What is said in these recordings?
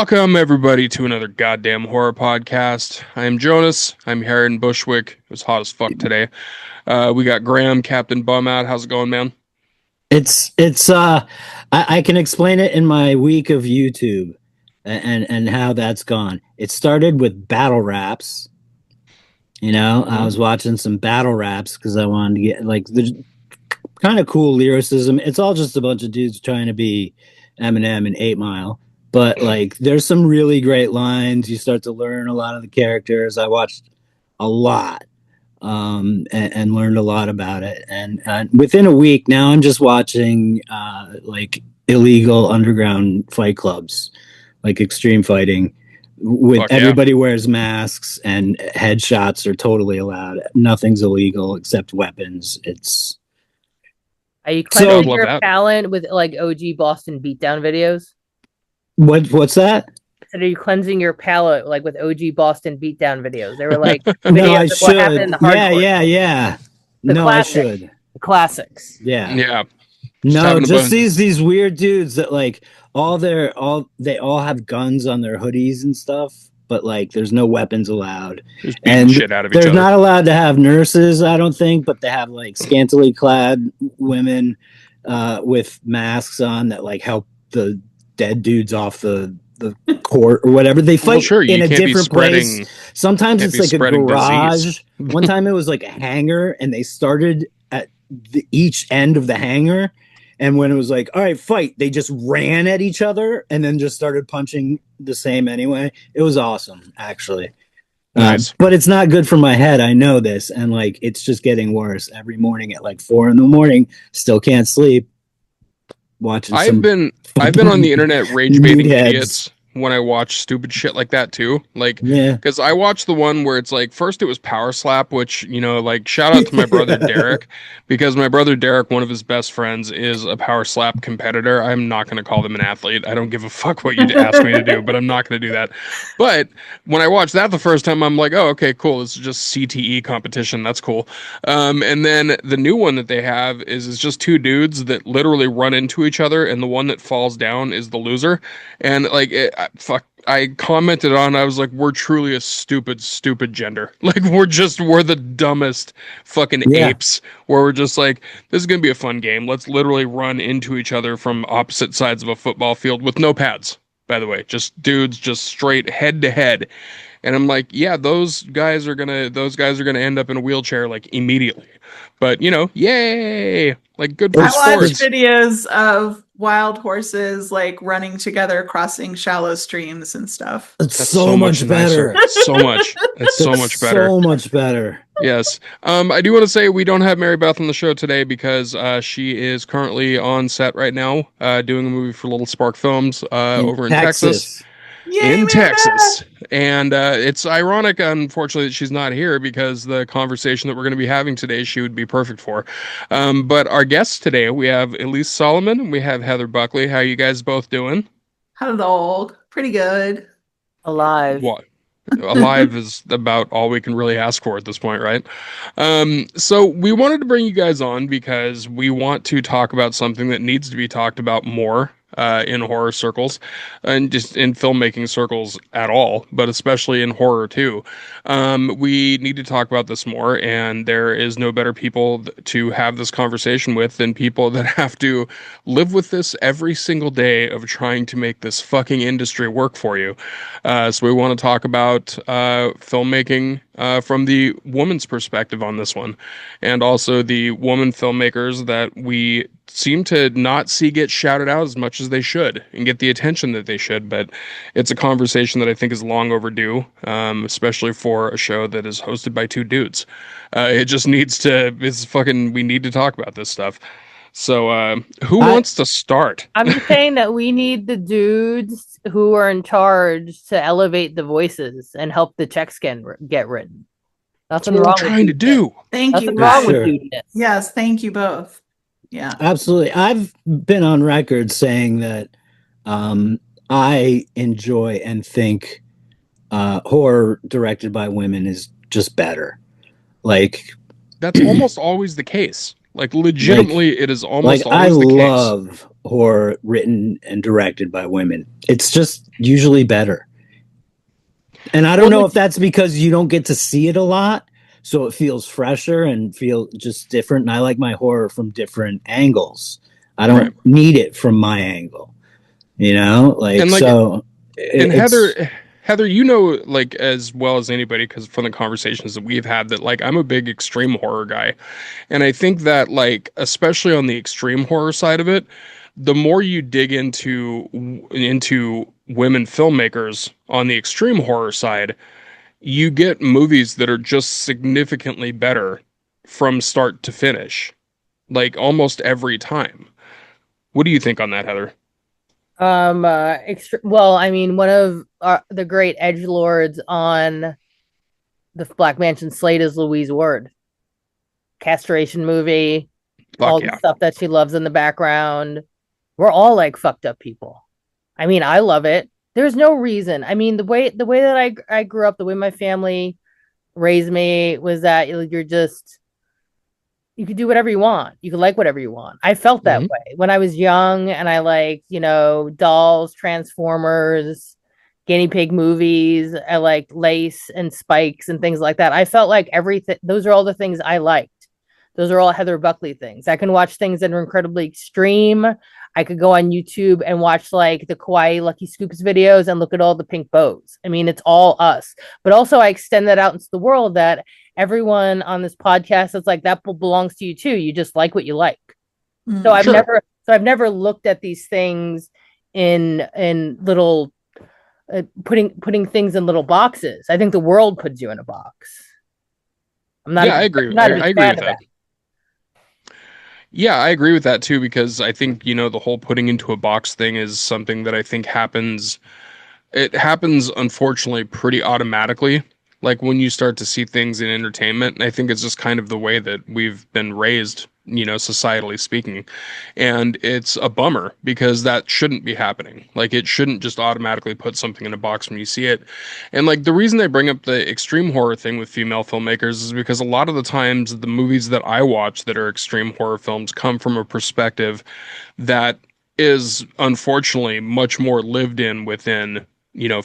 Welcome, everybody, to another goddamn horror podcast. I am Jonas. I'm here in Bushwick. It was hot as fuck today. We got Graham, Captain Bum out. How's it going, man? I can explain it in my week of YouTube and how that's gone. It started with battle raps. I was watching some battle raps because I wanted to get like the kind of cool lyricism. It's all just a bunch of dudes trying to be Eminem and 8 Mile. But like, there's some really great lines. You start to learn a lot of the characters. I watched a lot and learned a lot about it. And within a week, now I'm just watching like illegal underground fight clubs, like extreme fighting, with everybody wears masks and headshots are totally allowed. Nothing's illegal except weapons. Are you cleansing your palate with like OG Boston beatdown videos? What's that? So are you cleansing your palate like with OG Boston beatdown videos? They were like no, I should. What happened in the hardcore. Yeah. I should. The classics. Yeah. No, just these weird dudes that like they all have guns on their hoodies and stuff, but like there's no weapons allowed. And shit out of each they're other. Not allowed to have nurses, I don't think, but they have like scantily clad women with masks on that like help the dead dudes off the court or whatever. They fight in a different place. Sometimes it's like a garage. One time it was like a hangar and they started at each end of the hangar, and when it was like, all right, fight, they just ran at each other and then just started punching the same anyway. It was awesome, actually. Nice. But it's not good for my head. I know this, and like it's just getting worse every morning at like 4 a.m. Still can't sleep. Watching. I've been on the internet rage baiting idiots when I watch stupid shit like that too. Like, because I watched the one where it's like, first it was Power Slap, which, like, shout out to my brother Derek, because my brother Derek, one of his best friends, is a Power Slap competitor. I'm not going to call them an athlete. I don't give a fuck what you ask me to do, but I'm not going to do that. But when I watched that the first time, I'm like, oh, okay, cool. This is just CTE competition. That's cool. And then the new one that they have is just two dudes that literally run into each other, and the one that falls down is the loser. And like, I commented on, I was like, we're truly a stupid gender. Like, we're the dumbest fucking apes, where we're just like, this is going to be a fun game. Let's literally run into each other from opposite sides of a football field with no pads, by the way, just dudes, just straight head to head. And I'm like, yeah, those guys are gonna end up in a wheelchair like immediately. But yay! Like, good for sports. I watched videos of wild horses like running together, crossing shallow streams and stuff. That's so much better. It's so much better. So much better. Yes. I do want to say we don't have Mary Beth on the show today because she is currently on set right now, doing a movie for Little Spark Films over in Texas. Yay, in Texas. And it's ironic, unfortunately, that she's not here because the conversation that we're going to be having today, she would be perfect for. But our guests today, we have Elise Salomon and we have Heather Buckley. How are you guys both doing? Hello. Pretty good. Alive. What? Alive is about all we can really ask for at this point, right? So we wanted to bring you guys on because we want to talk about something that needs to be talked about more in horror circles and just in filmmaking circles at all, but especially in horror too. We need to talk about this more, and there is no better people to have this conversation with than people that have to live with this every single day of trying to make this fucking industry work for you. So we want to talk about filmmaking from the woman's perspective on this one, and also the woman filmmakers that we seem to not see get shouted out as much as they should and get the attention that they should. But it's a conversation that I think is long overdue, especially for a show that is hosted by two dudes. It just needs to, we need to talk about this stuff. So who wants to start? I'm just saying that we need the dudes who are in charge to elevate the voices and help the checks get written. Nothing wrong with trying to do. Thank you. Nothing wrong with dudeness. Yes, thank you both. Yeah, absolutely. I've been on record saying that I enjoy and think horror directed by women is just better. Like, that's almost always the case. Like, legitimately, it is almost always the case. I love horror written and directed by women. It's just usually better. And I don't know if that's because you don't get to see it a lot, so it feels fresher and feel just different. And I like my horror from different angles. I don't need it from my angle, and so. And Heather, like as well as anybody, because from the conversations that we've had, that like I'm a big extreme horror guy, and I think that like especially on the extreme horror side of it, the more you dig into women filmmakers on the extreme horror side, you get movies that are just significantly better from start to finish, like almost every time. What do you think on that, Heather? Well, I mean, one of the great edgelords on the Black Mansion slate is Louise Ward. Castration movie, all the stuff that she loves in the background. We're all like fucked up people. I mean, I love it. There's no reason. I mean, the way that I grew up, the way my family raised me was that you could do whatever you want. You could like whatever you want. I felt that way when I was young, and I liked, dolls, Transformers, guinea pig movies. I liked lace and spikes and things like that. I felt like everything. Those are all the things I liked. Those are all Heather Buckley things. I can watch things that are incredibly extreme. I could go on YouTube and watch like the Kawaii Lucky Scoops videos and look at all the pink bows. I mean, it's all us. But also I extend that out into the world that everyone on this podcast is like, that belongs to you too. You just like what you like. So I've never looked at these things in little putting things in little boxes. I think the world puts you in a box. I agree. I agree with that. Yeah, I agree with that too, because I think, the whole putting into a box thing is something that I think happens. It happens, unfortunately, pretty automatically. Like when you start to see things in entertainment, and I think it's just kind of the way that we've been raised, societally speaking. And it's a bummer because that shouldn't be happening. Like it shouldn't just automatically put something in a box when you see it. And like the reason I bring up the extreme horror thing with female filmmakers is because a lot of the times the movies that I watch that are extreme horror films come from a perspective that is unfortunately much more lived in within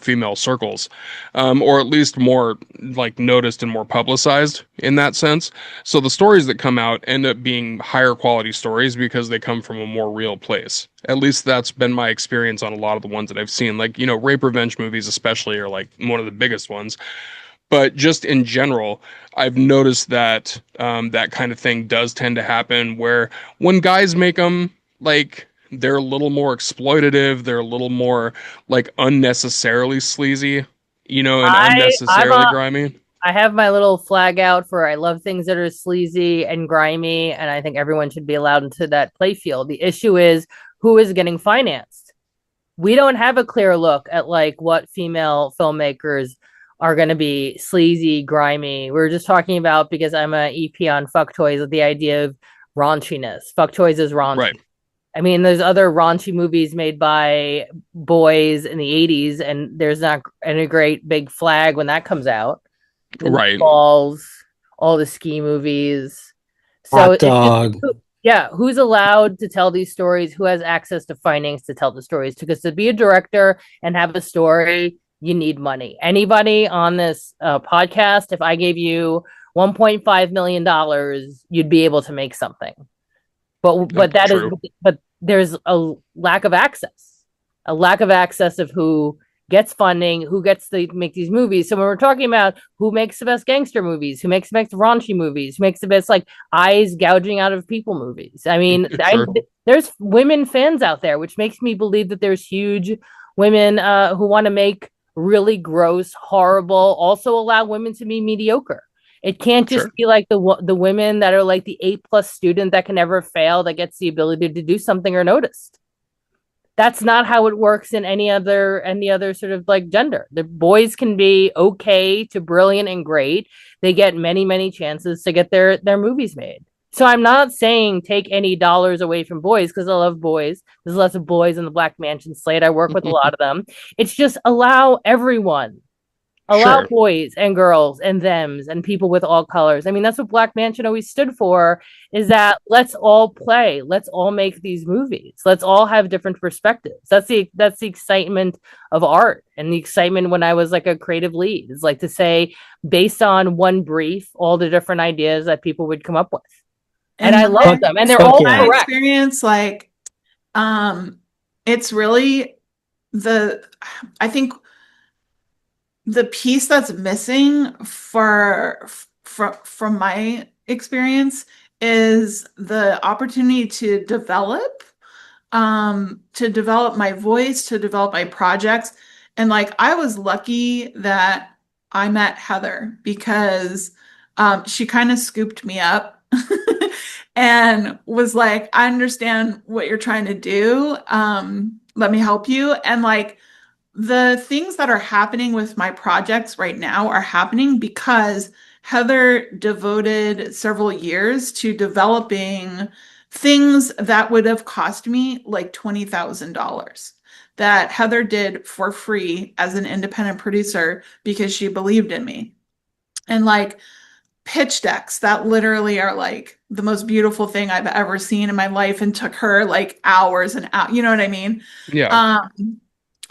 female circles, or at least more like noticed and more publicized in that sense. So the stories that come out end up being higher quality stories because they come from a more real place. At least that's been my experience on a lot of the ones that I've seen. Like, rape revenge movies especially are like one of the biggest ones. But just in general, I've noticed that that kind of thing does tend to happen where when guys make them, like, they're a little more exploitative. They're a little more like unnecessarily sleazy, and unnecessarily grimy. I have my little flag out for I love things that are sleazy and grimy, and I think everyone should be allowed into that play field. The issue is who is getting financed. We don't have a clear look at like what female filmmakers are going to be sleazy, grimy. We're just talking about, because I'm an EP on Fuck Toys, with the idea of raunchiness. Fuck Toys is raunchy. Right. I mean, there's other raunchy movies made by boys in the 80s, and there's not any great big flag when that comes out. Right. Balls, all the ski movies. So Hot Dog. Who's allowed to tell these stories? Who has access to finance to tell the stories? Because to be a director and have a story, you need money. Anybody on this podcast, if I gave you $1.5 million, you'd be able to make something. But there's a lack of access of who gets funding, who gets to make these movies. So when we're talking about who makes the best gangster movies, who makes the best raunchy movies, who makes the best like eyes gouging out of people movies. I mean, there's women fans out there, which makes me believe that there's huge women who want to make really gross, horrible, also allow women to be mediocre. It can't just be like the women that are like the A+ student that can never fail, that gets the ability to do something or noticed. That's not how it works in any other sort of like gender. The boys can be okay to brilliant and great. They get many, many chances to get their movies made. So I'm not saying take any dollars away from boys, because I love boys. There's lots of boys in the Black Mansion slate. I work with a lot of them. It's just allow everyone Allow Sure. boys and girls and thems and people with all colors. I mean, that's what Black Mansion always stood for, is that let's all play. Let's all make these movies. Let's all have different perspectives. That's the excitement of art, and the excitement when I was like a creative lead is like to say, based on one brief, all the different ideas that people would come up with. And I love them. And they're all my correct. experience, like, it's really I think the piece that's missing from my experience is the opportunity to develop my voice, to develop my projects. And like, I was lucky that I met Heather because she kind of scooped me up and was like, I understand what you're trying to do. Let me help you. And like, the things that are happening with my projects right now are happening because Heather devoted several years to developing things that would have cost me like $20,000 that Heather did for free as an independent producer because she believed in me. And like, pitch decks that literally are like the most beautiful thing I've ever seen in my life, and took her like hours and hours, you know what I mean? Yeah.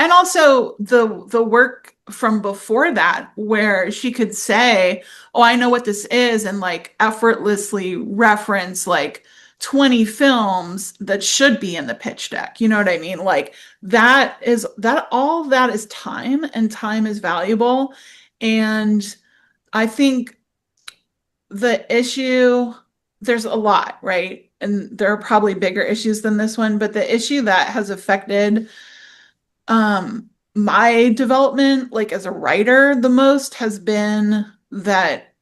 And also the work from before that, where she could say, oh, I know what this is, and like effortlessly reference like 20 films that should be in the pitch deck. You know what I mean? Like, all that is time, and time is valuable. And I think the issue, there's a lot, right? And there are probably bigger issues than this one, but the issue that has affected my development, like as a writer, the most has been that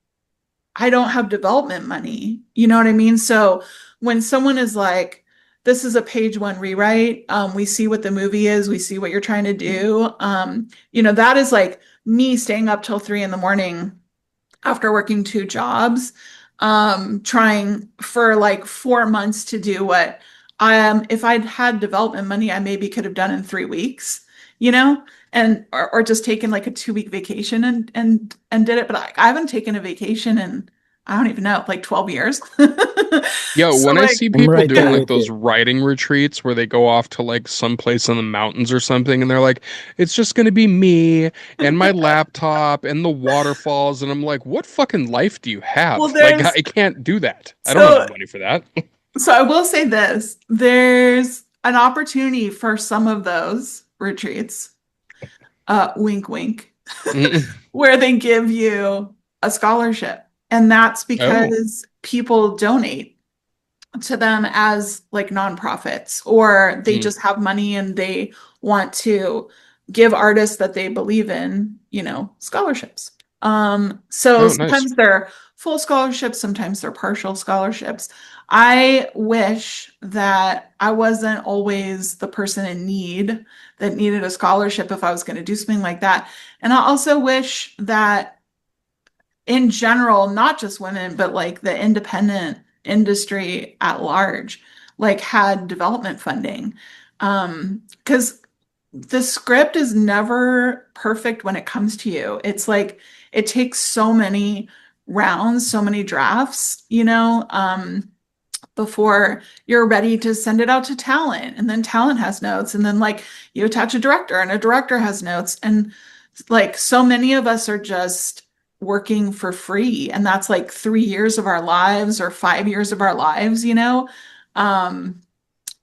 I don't have development money. You know what I mean? So when someone is like, this is a page one rewrite, we see what the movie is, we see what you're trying to do. That is like me staying up till 3 a.m. after working 2 jobs, trying for like 4 months to do what if I'd had development money, I maybe could have done in 3 weeks, and or just taken like a 2-week vacation and did it. But I haven't taken a vacation in, I don't even know, like 12 years. Yeah, So, when I like, see people right doing there like with those you. writing retreats where they go off to like someplace in the mountains or something, and they're like, it's just gonna be me and my laptop and the waterfalls, and I'm like, what fucking life do you well, have? Like, there's I can't do that. I don't have so the money for that. so I will say this, there's an opportunity for some of those retreats, wink, wink, where they give you a scholarship. And that's Oh, because people donate to them as like nonprofits, or they mm. just have money and they want to give artists that they believe in, scholarships. So Oh, nice. sometimes they're full scholarships, sometimes they're partial scholarships. I wish that I wasn't always the person in need that needed a scholarship if I was going to do something like that. And I also wish that in general, not just women, but like the independent industry at large, like had development funding. Because the script is never perfect when it comes to you. It's like it takes so many rounds, so many drafts, before you're ready to send it out to talent. And then talent has notes. And then like you attach a director, and a director has notes. And like so many of us are just working for free. And that's like 3 years of our lives or 5 years of our lives, Um,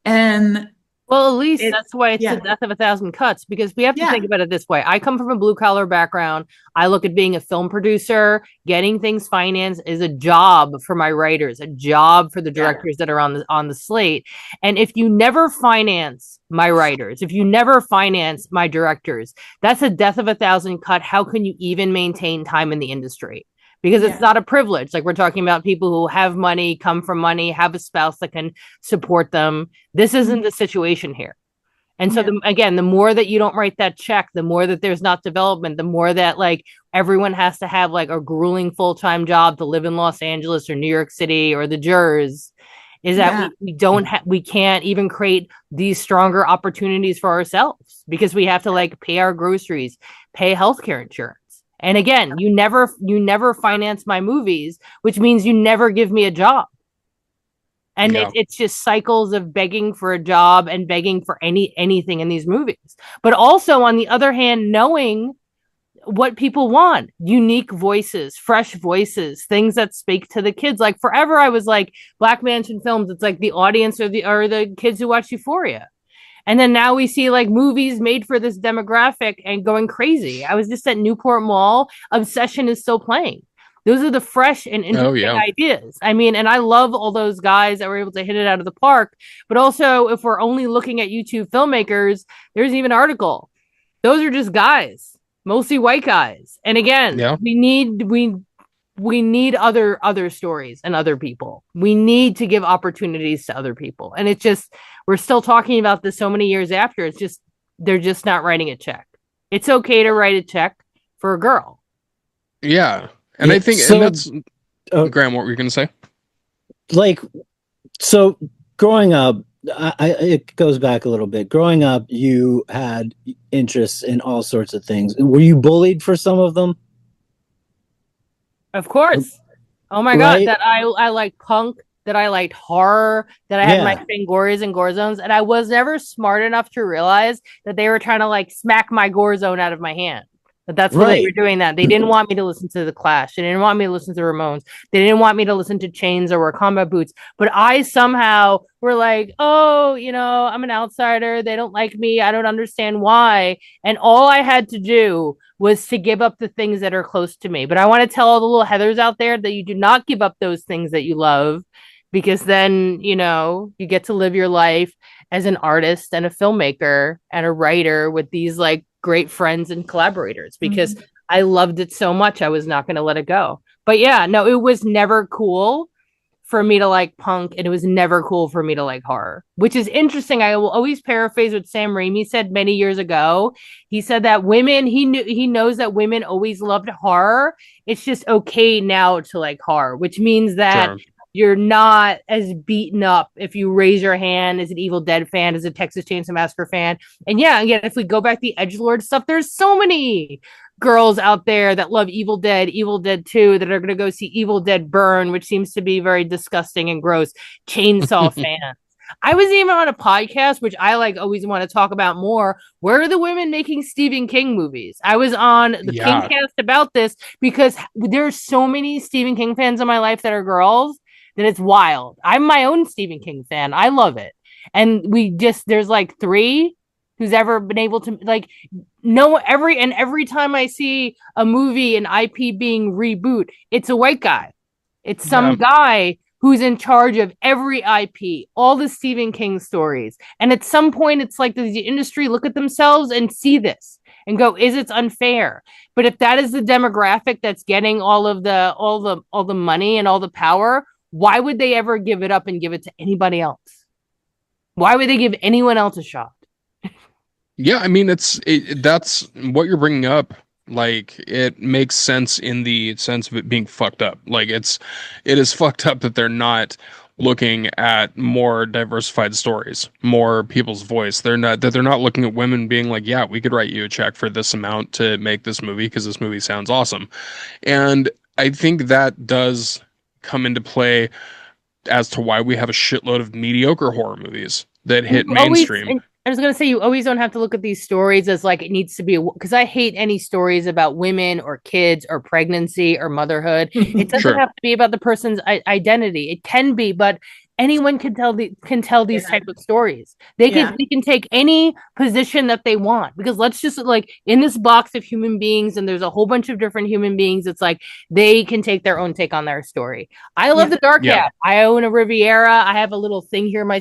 and Well, Elise, it, that's why it's the yeah, death of a thousand cuts, because we have to yeah, think about it this way. I come from a blue collar background. I look at being a film producer, getting things financed is a job for my writers, a job for the yeah, directors that are on the slate. And if you never finance my writers, if you never finance my directors, that's a death of a thousand cut. How can you even maintain time in the industry? Because it's yeah, not a privilege. Like we're talking about people who have money, come from money, have a spouse that can support them. This isn't the situation here. And so yeah, again, the more that you don't write that check, the more that there's not development, the more that like everyone has to have like a grueling full-time job to live in Los Angeles or New York City or the Jers, is that yeah, we can't even create these stronger opportunities for ourselves because we have to like pay our groceries, pay healthcare insurance. And again, you never finance my movies, which means you never give me a job. And it's just cycles of begging for a job and begging for anything in these movies. But also, on the other hand, knowing what people want, unique voices, fresh voices, things that speak to the kids. Like forever, I was like, Black Mansion Films, it's like the audience or the kids who watch Euphoria. And then now we see like movies made for this demographic and going crazy. I was just at Newport Mall. Obsession is still playing. Those are the fresh and interesting ideas. I mean, and I love all those guys that were able to hit it out of the park. But also, if we're only looking at YouTube filmmakers, there's even an article. Those are just guys, mostly white guys. And again, we need other stories and other people. We need to give opportunities to other people. And it's just, we're still talking about this so many years after. It's just, they're just not writing a check. It's okay to write a check for a girl. Yeah. And I think, and that's, Graham, what were you going to say? Like, so growing up, it goes back a little bit. Growing up, you had interests in all sorts of things. Were you bullied for some of them? Of course. Oh my God, that I liked punk, that I liked horror, that I had my Fangories and gore zones, and I was never smart enough to realize that they were trying to like smack my gore zone out of my hand. But that's why they were doing that. They didn't want me to listen to The Clash. They didn't want me to listen to Ramones. They didn't want me to listen to Chains or wear combat boots. But I somehow were like, oh, you know, I'm an outsider. They don't like me. I don't understand why. And all I had to do was to give up the things that are close to me. But I want to tell all the little Heathers out there that you do not give up those things that you love, because then, you know, you get to live your life as an artist and a filmmaker and a writer with these like great friends and collaborators, because I loved it so much. I was not going to let it go. But yeah, no, it was never cool for me to like punk, and it was never cool for me to like horror, which is interesting. I will always paraphrase what Sam Raimi said many years ago. He said that women, he knows that women always loved horror. It's just okay now to like horror, which means that you're not as beaten up if you raise your hand as an Evil Dead fan, as a Texas Chainsaw Massacre fan. And yeah, again, if we go back to the edgelord stuff, there's so many girls out there that love Evil Dead 2, that are going to go see Evil Dead Burn, which seems to be very disgusting and gross. Chainsaw fans. I was even on a podcast, which I like always want to talk about more. Where are the women making Stephen King movies? I was on the Kingcast about this, because there's so many Stephen King fans in my life that are girls that it's wild. I'm my own Stephen King fan. I love it. And there's like 3 who's ever been able to like every time I see a movie, an IP being reboot, it's a white guy. It's some guy who's in charge of every IP, all the Stephen King stories. And at some point, it's like, does the industry look at themselves and see this and go, is it unfair? But if that is the demographic that's getting all the money and all the power, why would they ever give it up and give it to anybody else? Why would they give anyone else a shot? Yeah, I mean, that's what you're bringing up. Like, it makes sense in the sense of it being fucked up. Like, it is fucked up that they're not looking at more diversified stories, more people's voice. They're not looking at women being like, yeah, we could write you a check for this amount to make this movie because this movie sounds awesome. And I think that does come into play as to why we have a shitload of mediocre horror movies that hit mainstream. I was going to say, you always don't have to look at these stories as like it needs to be, because I hate any stories about women or kids or pregnancy or motherhood. It doesn't have to be about the person's identity. It can be, but anyone can tell these type of stories. They can take any position that they want, because let's just like, in this box of human beings, and there's a whole bunch of different human beings, it's like they can take their own take on their story. I love the dark hat. I own a Riviera. I have a little thing here my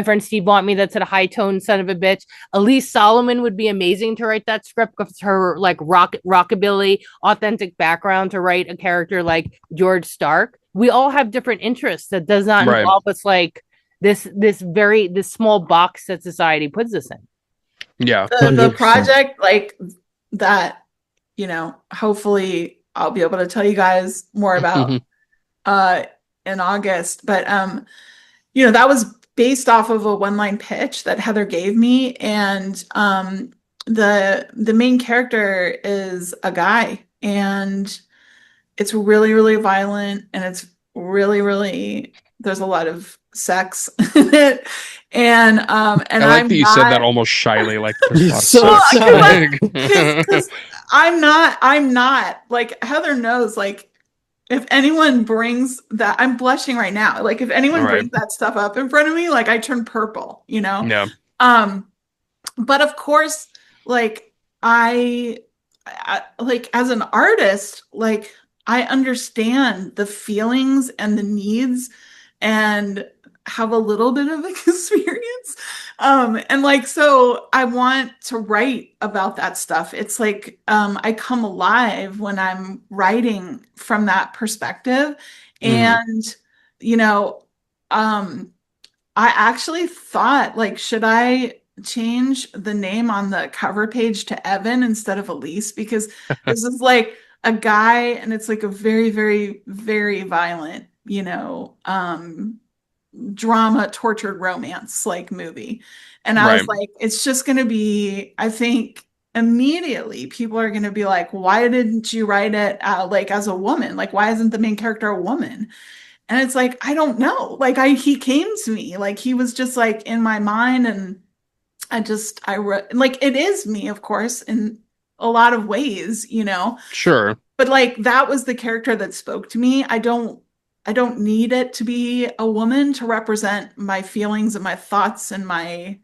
friend Steve bought me that's at a high tone son of a bitch. Elise Salomon would be amazing to write that script, because her like rockabilly authentic background to write a character like George Stark. We all have different interests that does not involve us like this small box that society puts us in. Yeah. The project like that, you know, hopefully I'll be able to tell you guys more about in August. But you know, that was based off of a one-line pitch that Heather gave me. And the main character is a guy, and it's really, really violent, and it's really, really, there's a lot of sex in it. And I like that I'm you said that not, almost shyly, like there's a You're lot of so well, sex. sorry. because I'm not like Heather knows, like if anyone brings that, I'm blushing right now. Like if All anyone right. brings that stuff up in front of me, like I turn purple, you know? Yeah. Um, but of course, like I like as an artist, like I understand the feelings and the needs and have a little bit of experience. And like so I want to write about that stuff. It's like I come alive when I'm writing from that perspective. Hmm. And you know, um I actually thought, like, should I change the name on the cover page to Evan instead of Elise? Because this is like a guy and it's like a very, very, very violent, drama, tortured romance like movie. And I was Right. like, it's just going to be, I think immediately people are going to be like, why didn't you write it like as a woman? Like, why isn't the main character a woman? And it's like, I don't know. Like he came to me, like he was just like in my mind, and I wrote, like it is me, of course, in a lot of ways, Sure. but like that was the character that spoke to me. I don't need it to be a woman to represent my feelings and my thoughts and my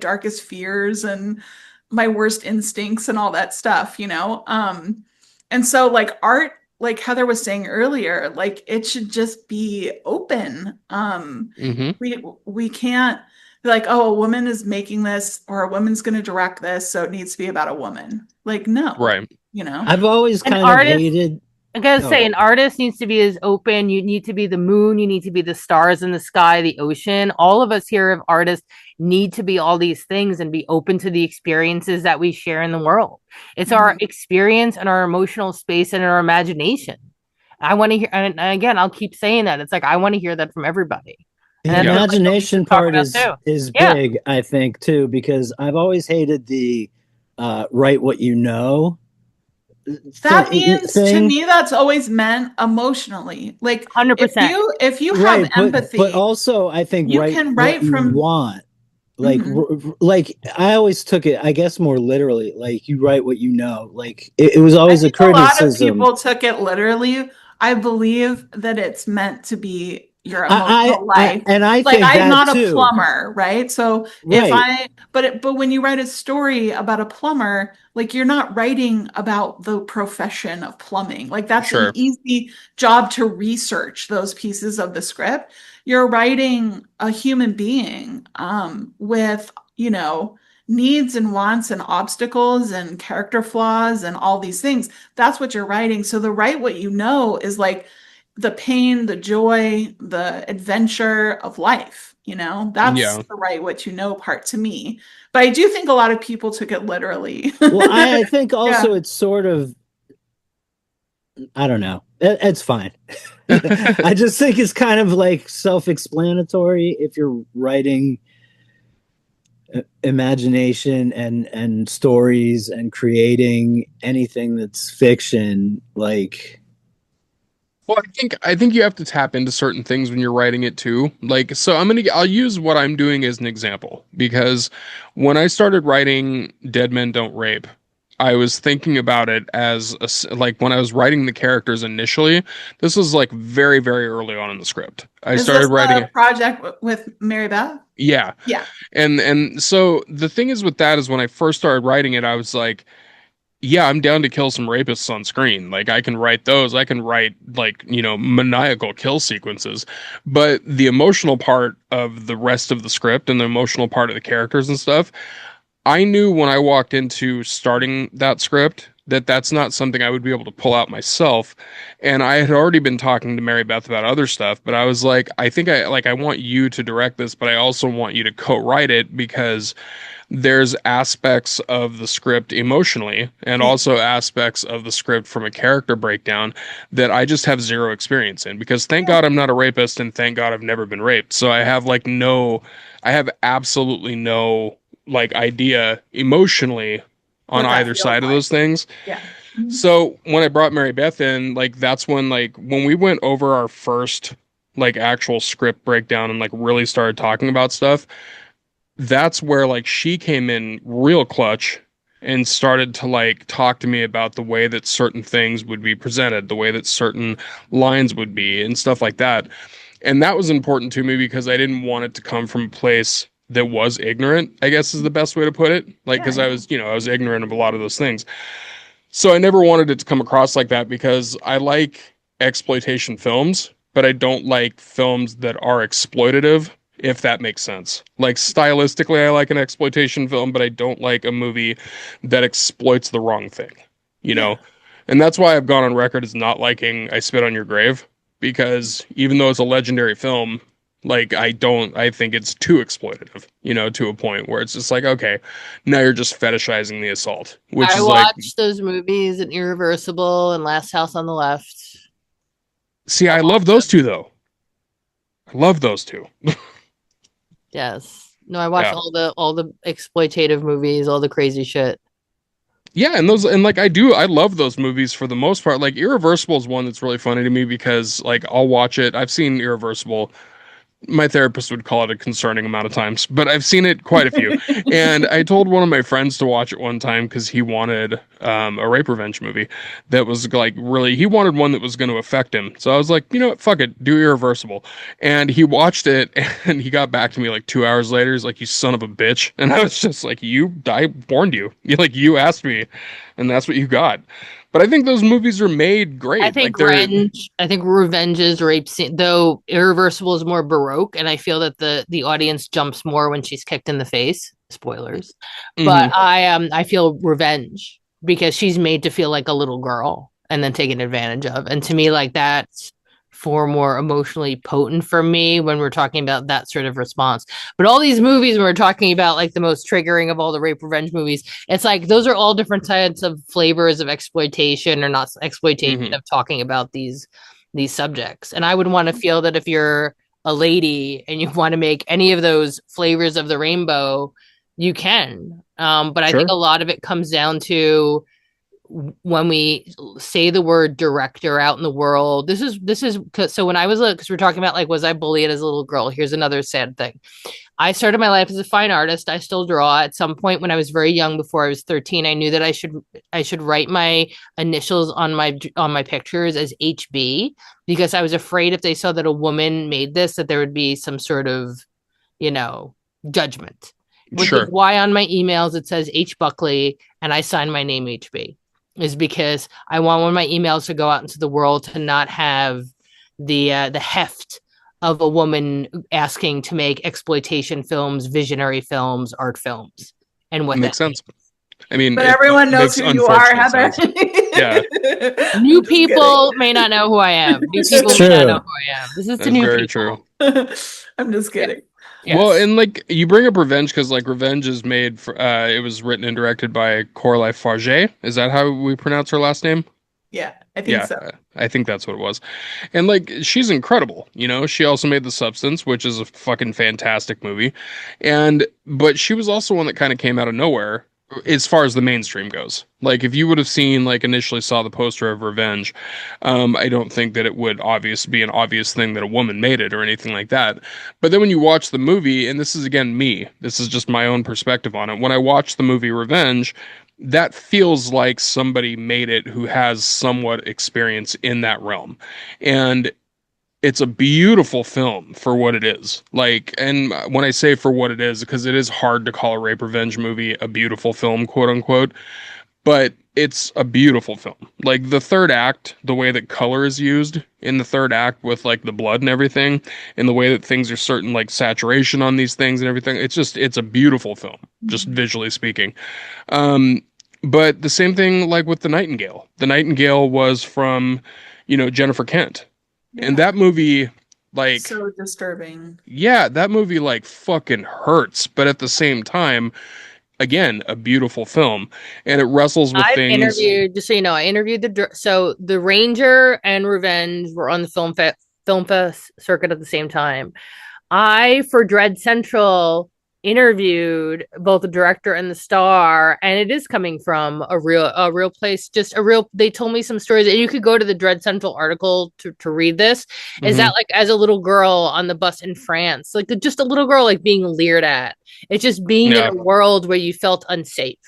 darkest fears and my worst instincts and all that stuff. And so like art, like Heather was saying earlier, like it should just be open. Hmm. We can't be like, oh, a woman is making this or a woman's going to direct this, so it needs to be about a woman. Like, no, Right. you know? I've always An kind of artist, hated. I gotta say, Oh, an artist needs to be as open. You need to be the moon. You need to be the stars in the sky, the ocean. All of us here of artists need to be all these things and be open to the experiences that we share in the world. It's our Mhm. experience and our emotional space and our imagination. I want to hear, and again, I'll keep saying that. It's like I want to hear that from everybody, and the that's Yeah. what like Elise is imagination talking part about is too. is Yeah, big, I think, too, because I've always hated the write what you know That means to thing. me that's always meant emotionally. Like 100%. if you have Right, but empathy, also I think you write can what write you from want. Like Mhm. like I always took it, I guess, more literally. Like you write what you know. Like it was I always a think a lot of criticism. people took it literally. I believe that it's meant to be your emotional I life. and I Like think I'm that not a too. plumber, right? So if Right. I but when you write a story about a plumber, like you're not writing about the profession of plumbing. Like that's an Sure. easy job to research those pieces of the script. You're writing a human being with, needs and wants and obstacles and character flaws and all these things. That's what you're writing. So the write what you know is like the pain, the joy, the adventure of life. That's Yeah. the write what you know part to me. But I do think a lot of people took it literally. Well, I think Yeah. also it's sort of, I don't know. It's fine. I just think it's kind of like self-explanatory if you're writing imagination and stories and creating anything that's fiction. Like, Well, I think you have to tap into certain things when you're writing it too. Like, so I'll use what I'm doing as an example because when I started writing Dead Men Don't Rape, I was thinking about it as like when I was writing the characters initially, this was like very, very early on in the script. I Is started this writing the it. project with Mary Beth? Yeah. Yeah. And so the thing is with that is when I first started writing it, I was like, yeah, I'm down to kill some rapists on screen. Like I can write those. I can write like, maniacal kill sequences. But the emotional part of the rest of the script and the emotional part of the characters and stuff, I knew when I walked into starting that script that that's not something I would be able to pull out myself. And I had already been talking to Mary Beth about other stuff, but I was like, I think I want you to direct this, but I also want you to co-write it because there's aspects of the script emotionally and also aspects of the script from a character breakdown that I just have zero experience in because thank God I'm not a rapist and thank God I've never been raped. So I have absolutely no like idea emotionally on either side of those things. Yeah. So when I brought Mary Beth in, like that's when like when we went over our first like actual script breakdown and like really started talking about stuff, that's where like she came in real clutch and started to like talk to me about the way that certain things would be presented, the way that certain lines would be and stuff like that. And that was important to me because I didn't want it to come from a place that was ignorant, I guess is the best way to put it. Like, because I was, I was ignorant of a lot of those things. So I never wanted it to come across like that because I like exploitation films, but I don't like films that are exploitative, if that makes sense. Like stylistically, I like an exploitation film, but I don't like a movie that exploits the wrong thing, you know? And that's why I've gone on record as not liking I Spit on Your Grave, because even though it's a legendary film, like I think it's too exploitative, to a point where it's just like, okay, now you're just fetishizing the assault, which I is like, watched those movies and Irreversible and Last House on the Left. see, I love those two though. I love those two. Yes. No, I watched all the exploitative movies, all the crazy shit. Yeah, and like I love those movies for the most part. Like Irreversible is one that's really funny to me because like I'll watch it. I've seen Irreversible. My therapist would call it a concerning amount of times, but I've seen it quite a few. And I told one of my friends to watch it one time because he wanted a rape revenge movie that was like really, he wanted one that was going to affect him. So I was like, you know what, fuck it, do Irreversible. And he watched it and he got back to me like 2 hours later. He's like, you son of a bitch. And I was just like, I warned you. You asked me and that's what you got. But I think those movies are made great. I think Revenge's rape scene, though Irreversible is more Baroque, and I feel that the audience jumps more when she's kicked in the face. Spoilers. Mm-hmm. But I feel Revenge because she's made to feel like a little girl and then taken advantage of. And to me, like that's far more emotionally potent for me when we're talking about that sort of response. But all these movies when we're talking about like the most triggering of all the rape revenge movies, it's like those are all different types of flavors of exploitation or not exploitation of talking about these subjects. And I would want to feel that if you're a lady and you want to make any of those flavors of the rainbow, you can. But I think a lot of it comes down to when we say the word director out in the world, this is so when I was because we're talking about like, was I bullied as a little girl? Here's another sad thing. I started my life as a fine artist. I still draw. At some point when I was very young, before I was 13, I knew that I should write my initials on my pictures as HB because I was afraid if they saw that a woman made this, that there would be some sort of, judgment. Which is why on my emails it says H Buckley and I sign my name HB. Is because I want one of my emails to go out into the world to not have the heft of a woman asking to make exploitation films, visionary films, art films, and what makes sense. I mean, but everyone knows who you are, Heather. Yeah. New people may not know who I am. New people may not know who I am. This is the new very people. True. I'm just kidding. Yes. Well, and like you bring up Revenge because like Revenge is made for it was written and directed by Coralie Farge. Is that how we pronounce her last name? Yeah, I think so. I think that's what it was. And like she's incredible, She also made The Substance, which is a fucking fantastic movie. But she was also one that kind of came out of nowhere as far as the mainstream goes. Like if you would have seen like initially saw the poster of Revenge, I don't think that it would be an obvious thing that a woman made it or anything like that. But then when you watch the movie, and this is again this is just my own perspective on it. When I watch the movie Revenge, that feels like somebody made it who has somewhat experience in that realm. And it's a beautiful film for what it is. Like, and when I say for what it is, because it is hard to call a rape revenge movie a beautiful film, quote unquote, but it's a beautiful film. Like the third act, the way that color is used in the third act with like the blood and everything, and the way that things are certain like saturation on these things and everything, it's a beautiful film, just visually speaking. But the same thing like with The Nightingale. The Nightingale was from, Jennifer Kent. Yeah. And that movie, like... so disturbing. Yeah, that movie, like, fucking hurts. But at the same time, again, a beautiful film. And it wrestles with things... Just so you know, I interviewed the Ranger and Revenge were on the film fest circuit at the same time. For Dread Central, interviewed both the director and the star, and it is coming from a real place, they told me some stories, and you could go to the Dread Central article to read this. Is that like as a little girl on the bus in France, like just a little girl like being leered at, it's just being in a world where you felt unsafe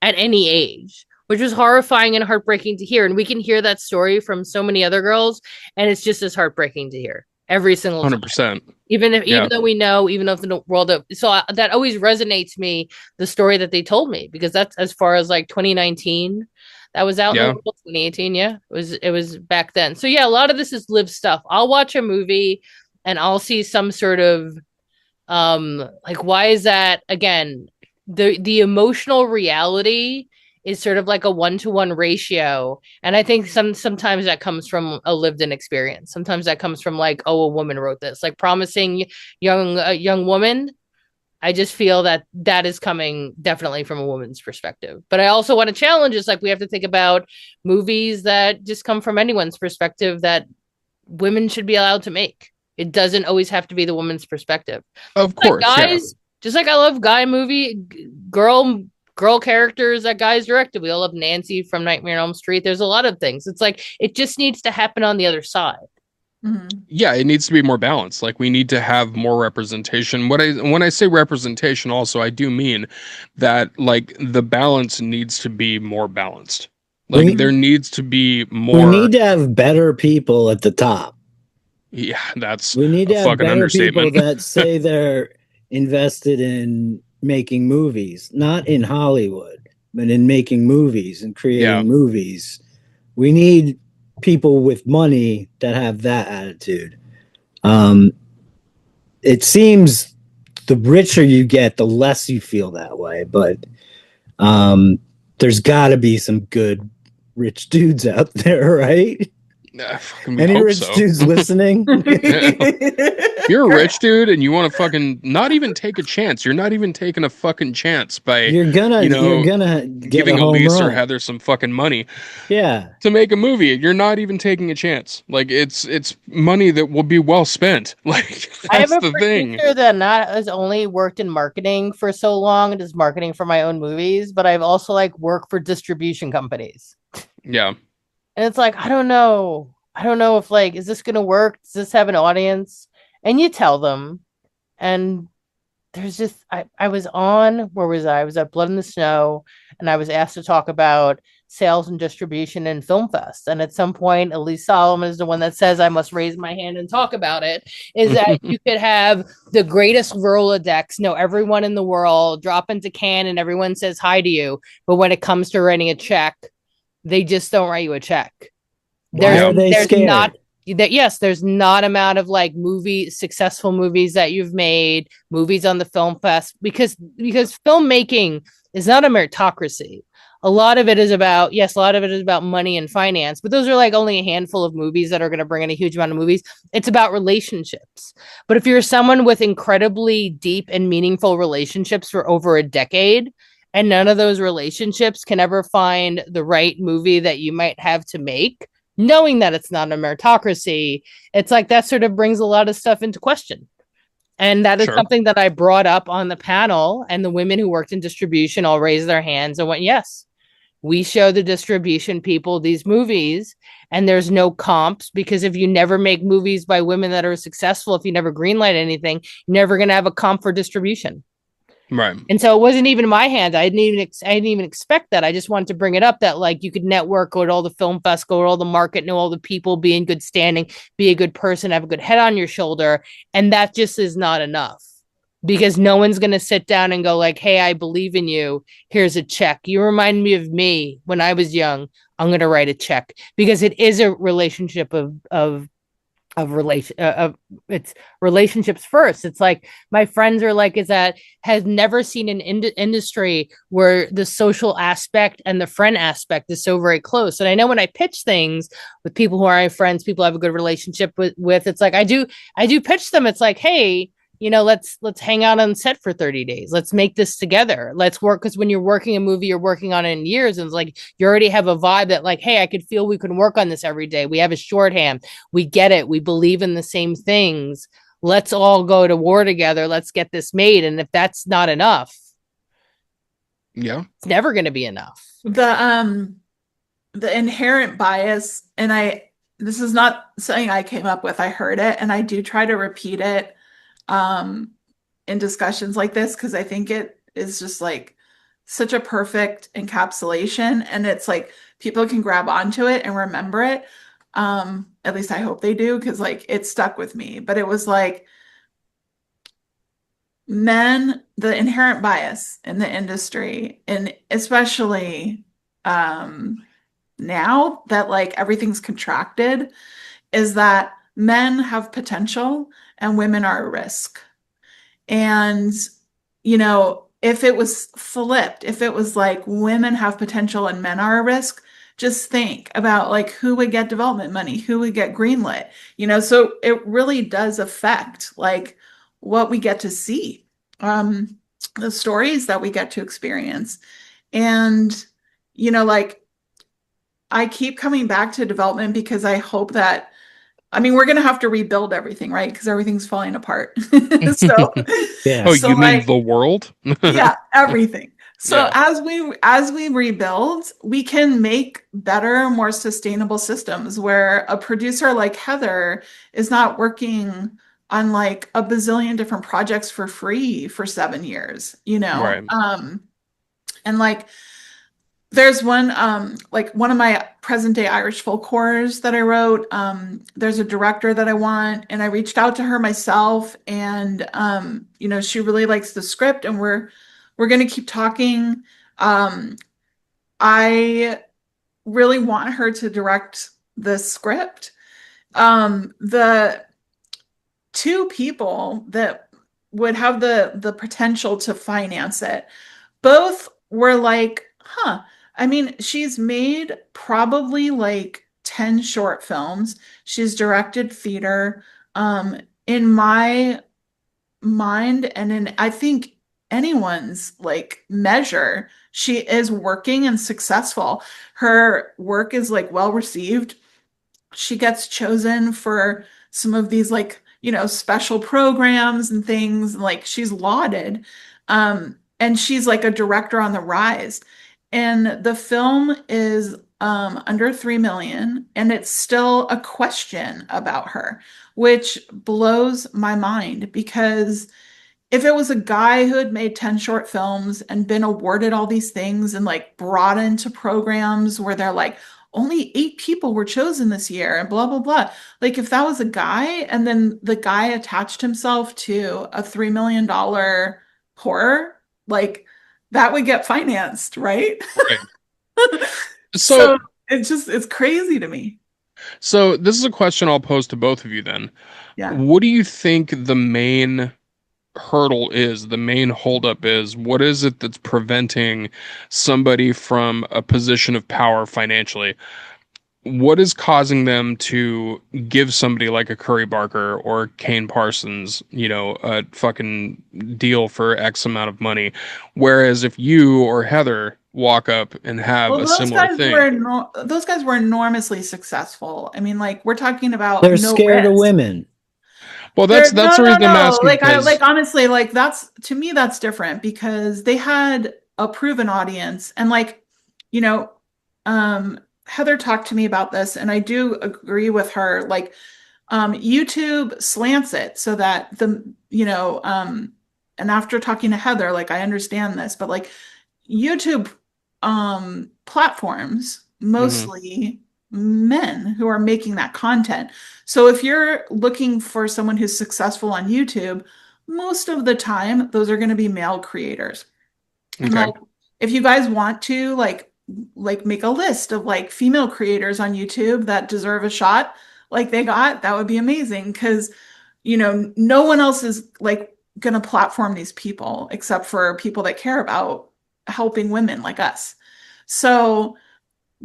at any age, which was horrifying and heartbreaking to hear. And we can hear that story from so many other girls, and it's just as heartbreaking to hear every single time. 100%. Even though we know, even though the world that always resonates me, the story that they told me, because that's as far as like 2019 that was out in the world. 2018, it was back then. So yeah, a lot of this is lived stuff. I'll watch a movie and I'll see some sort of like, why is that? Again, the emotional reality is sort of like a 1-to-1 ratio. And I think sometimes that comes from a lived-in experience. Sometimes that comes from like, oh, a woman wrote this, like promising young woman. I just feel that is coming definitely from a woman's perspective. But I also want to challenge is like, we have to think about movies that just come from anyone's perspective that women should be allowed to make. It doesn't always have to be the woman's perspective. Of course, like guys, just like I love guy movie, girl characters that guys directed. We all love Nancy from Nightmare on Elm Street. There's a lot of things. It's like, it just needs to happen on the other side. Yeah, it needs to be more balanced. Like, we need to have more representation. When I say representation, also, I do mean that like the balance needs to be more balanced. Like, there needs to be more. We need to have better people at the top. Yeah, that's we need to have fucking better people understatement. that say they're invested in making movies, not in Hollywood, but in making movies and creating movies. We need people with money that have that attitude. It seems the richer you get, the less you feel that way, but there's got to be some good rich dudes out there, right? Any rich dudes listening? If you're a rich dude and you want to fucking not even take a chance, you're not even taking a fucking chance by you're gonna giving Elise or Heather some fucking money to make a movie. You're not even taking a chance. Like, it's money that will be well spent. Like, I have that's a the thing. that not has only worked in marketing for so long, does marketing for my own movies, but I've also like worked for distribution companies. Yeah. And it's like, I don't know if like, is this going to work? Does this have an audience? And you tell them. And there's just, I was on, where was I? I was at Blood in the Snow, and I was asked to talk about sales and distribution in Film Fest. And at some point, Elise Salomon is the one that says I must raise my hand and talk about it, is that you could have the greatest Rolodex, know everyone in the world, drop into Cannes, and everyone says hi to you. But when it comes to writing a check, they just don't write you a check. Why are they scared? There's not amount of like successful movies that you've made, movies on the film fest, because filmmaking is not a meritocracy. A lot of it is about money and finance, but those are like only a handful of movies that are going to bring in a huge amount of movies. It's about relationships. But if you're someone with incredibly deep and meaningful relationships for over a decade, and none of those relationships can ever find the right movie that you might have to make, knowing that it's not a meritocracy, it's like that sort of brings a lot of stuff into question. And that is something that I brought up on the panel, and the women who worked in distribution all raised their hands and went, yes, we show the distribution people these movies, and there's no comps, because if you never make movies by women that are successful, if you never greenlight anything, you're never going to have a comp for distribution. Right. And so it wasn't even my hand. I didn't even expect that. I just wanted to bring it up that like you could network, go to all the film fest, go to all the market, know all the people, be in good standing, be a good person, have a good head on your shoulder. And that just is not enough, because no one's going to sit down and go like, hey, I believe in you. Here's a check. You remind me of me when I was young. I'm going to write a check, because it is a relationship of it's relationships first. It's like my friends are like, is that has never seen an industry where the social aspect and the friend aspect is so very close. And I know when I pitch things with people who are my friends, people I have a good relationship with, it's like I do pitch them. It's like, hey, let's hang out on set for 30 days. Let's make this together. Let's work. Because when you're working a movie, you're working on it in years. And it's like, you already have a vibe that like, hey, I could feel we can work on this every day. We have a shorthand. We get it. We believe in the same things. let's all go to war together. Let's get this made. And if that's not enough, it's never going to be enough. The inherent bias, and this is not something I came up with. I heard it, and I do try to repeat it in discussions like this, because I think it is just like such a perfect encapsulation, and it's like people can grab onto it and remember it. At least I hope they do, because like it stuck with me. But it was like, men, the inherent bias in the industry, and especially now that like everything's contracted, is that men have potential and women are a risk. And, you know, if it was flipped, if it was like women have potential and men are a risk, just think about like who would get development money, who would get greenlit, you know. So it really does affect like what we get to see, the stories that we get to experience. And, you know, like I keep coming back to development because I hope that, I mean, we're going to have to rebuild everything, right? Because everything's falling apart. So, yeah. Oh, so you mean like, the world? yeah, everything. So Yeah. as we rebuild, we can make better, more sustainable systems where a producer like Heather is not working on like a bazillion different projects for free for 7 years, you know? Right. And like there's one like one of my present day Irish folk horrors that I wrote. There's a director that I want, and I reached out to her myself, and you know, she really likes the script, and we're going to keep talking. I really want her to direct the script. The two people that would have the potential to finance it both were like, huh, I mean, she's made probably like 10 short films. She's directed theater. In my mind, and in I think anyone's like measure, she is working and successful. Her work is like well received. She gets chosen for some of these like, you know, special programs and things. Like she's lauded. And she's like a director on the rise. And the film is under 3 million, and it's still a question about her, which blows my mind, because if it was a guy who had made 10 short films and been awarded all these things and like brought into programs where they're like, only 8 people were chosen this year and blah, blah, blah. Like if that was a guy and then the guy attached himself to a $3 million horror, like that would get financed, right? Right. So it's crazy to me. So this is a question I'll pose to both of you then. Yeah. What do you think the main hurdle is, the main holdup is? What is it that's preventing somebody from a position of power financially? What is causing them to give somebody like a Curry Barker or Kane Parsons, you know, a fucking deal for X amount of money? Whereas if you or Heather walk up and have a similar thing. Those guys were enormously successful. I mean, like we're talking about They're no scared of risk. women. Well, that's the reason I'm asking. Like I like honestly, like that's to me that's different, because they had a proven audience, and like, you know, Heather talked to me about this, and I do agree with her. Like, YouTube slants it so that the, you know, and after talking to Heather, like I understand this, but like YouTube platforms mostly men who are making that content. So if you're looking for someone who's successful on YouTube, most of the time those are going to be male creators. And Okay. like if you guys want to like make a list of like female creators on YouTube that deserve a shot like they got, that would be amazing, because you know no one else is like going to platform these people except for people that care about helping women like us. So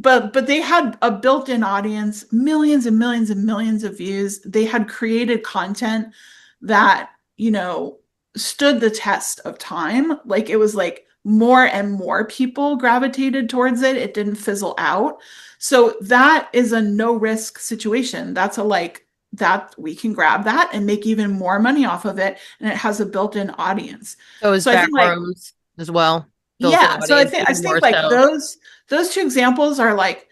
but they had a built-in audience, millions and millions and millions of views. They had created content that, you know, stood the test of time. Like it was like more and more people gravitated towards it. It didn't fizzle out. So that is a no risk situation. That's a like that we can grab that and make even more money off of it, and it has a built-in audience. So is So I think like Backrooms as well. yeah, so I Audience, think even more like so. those two examples are like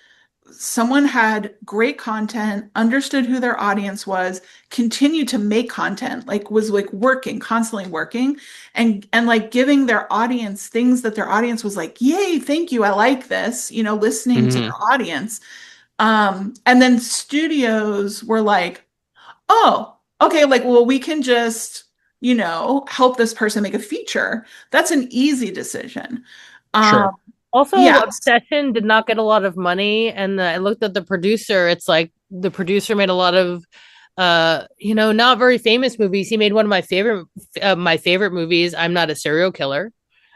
someone had great content, understood who their audience was, continued to make content, like was like working, constantly working, and like giving their audience things that their audience was like, yay, thank you, I like this, you know, listening to their audience. And then studios were like, oh, okay, like, well, we can just, you know, help this person make a feature. That's an easy decision. Sure. Also, Yes. Obsession did not get a lot of money, and I looked at the producer. It's like the producer made a lot of, you know, not very famous movies. He made one of my favorite movies. I'm Not a Serial Killer,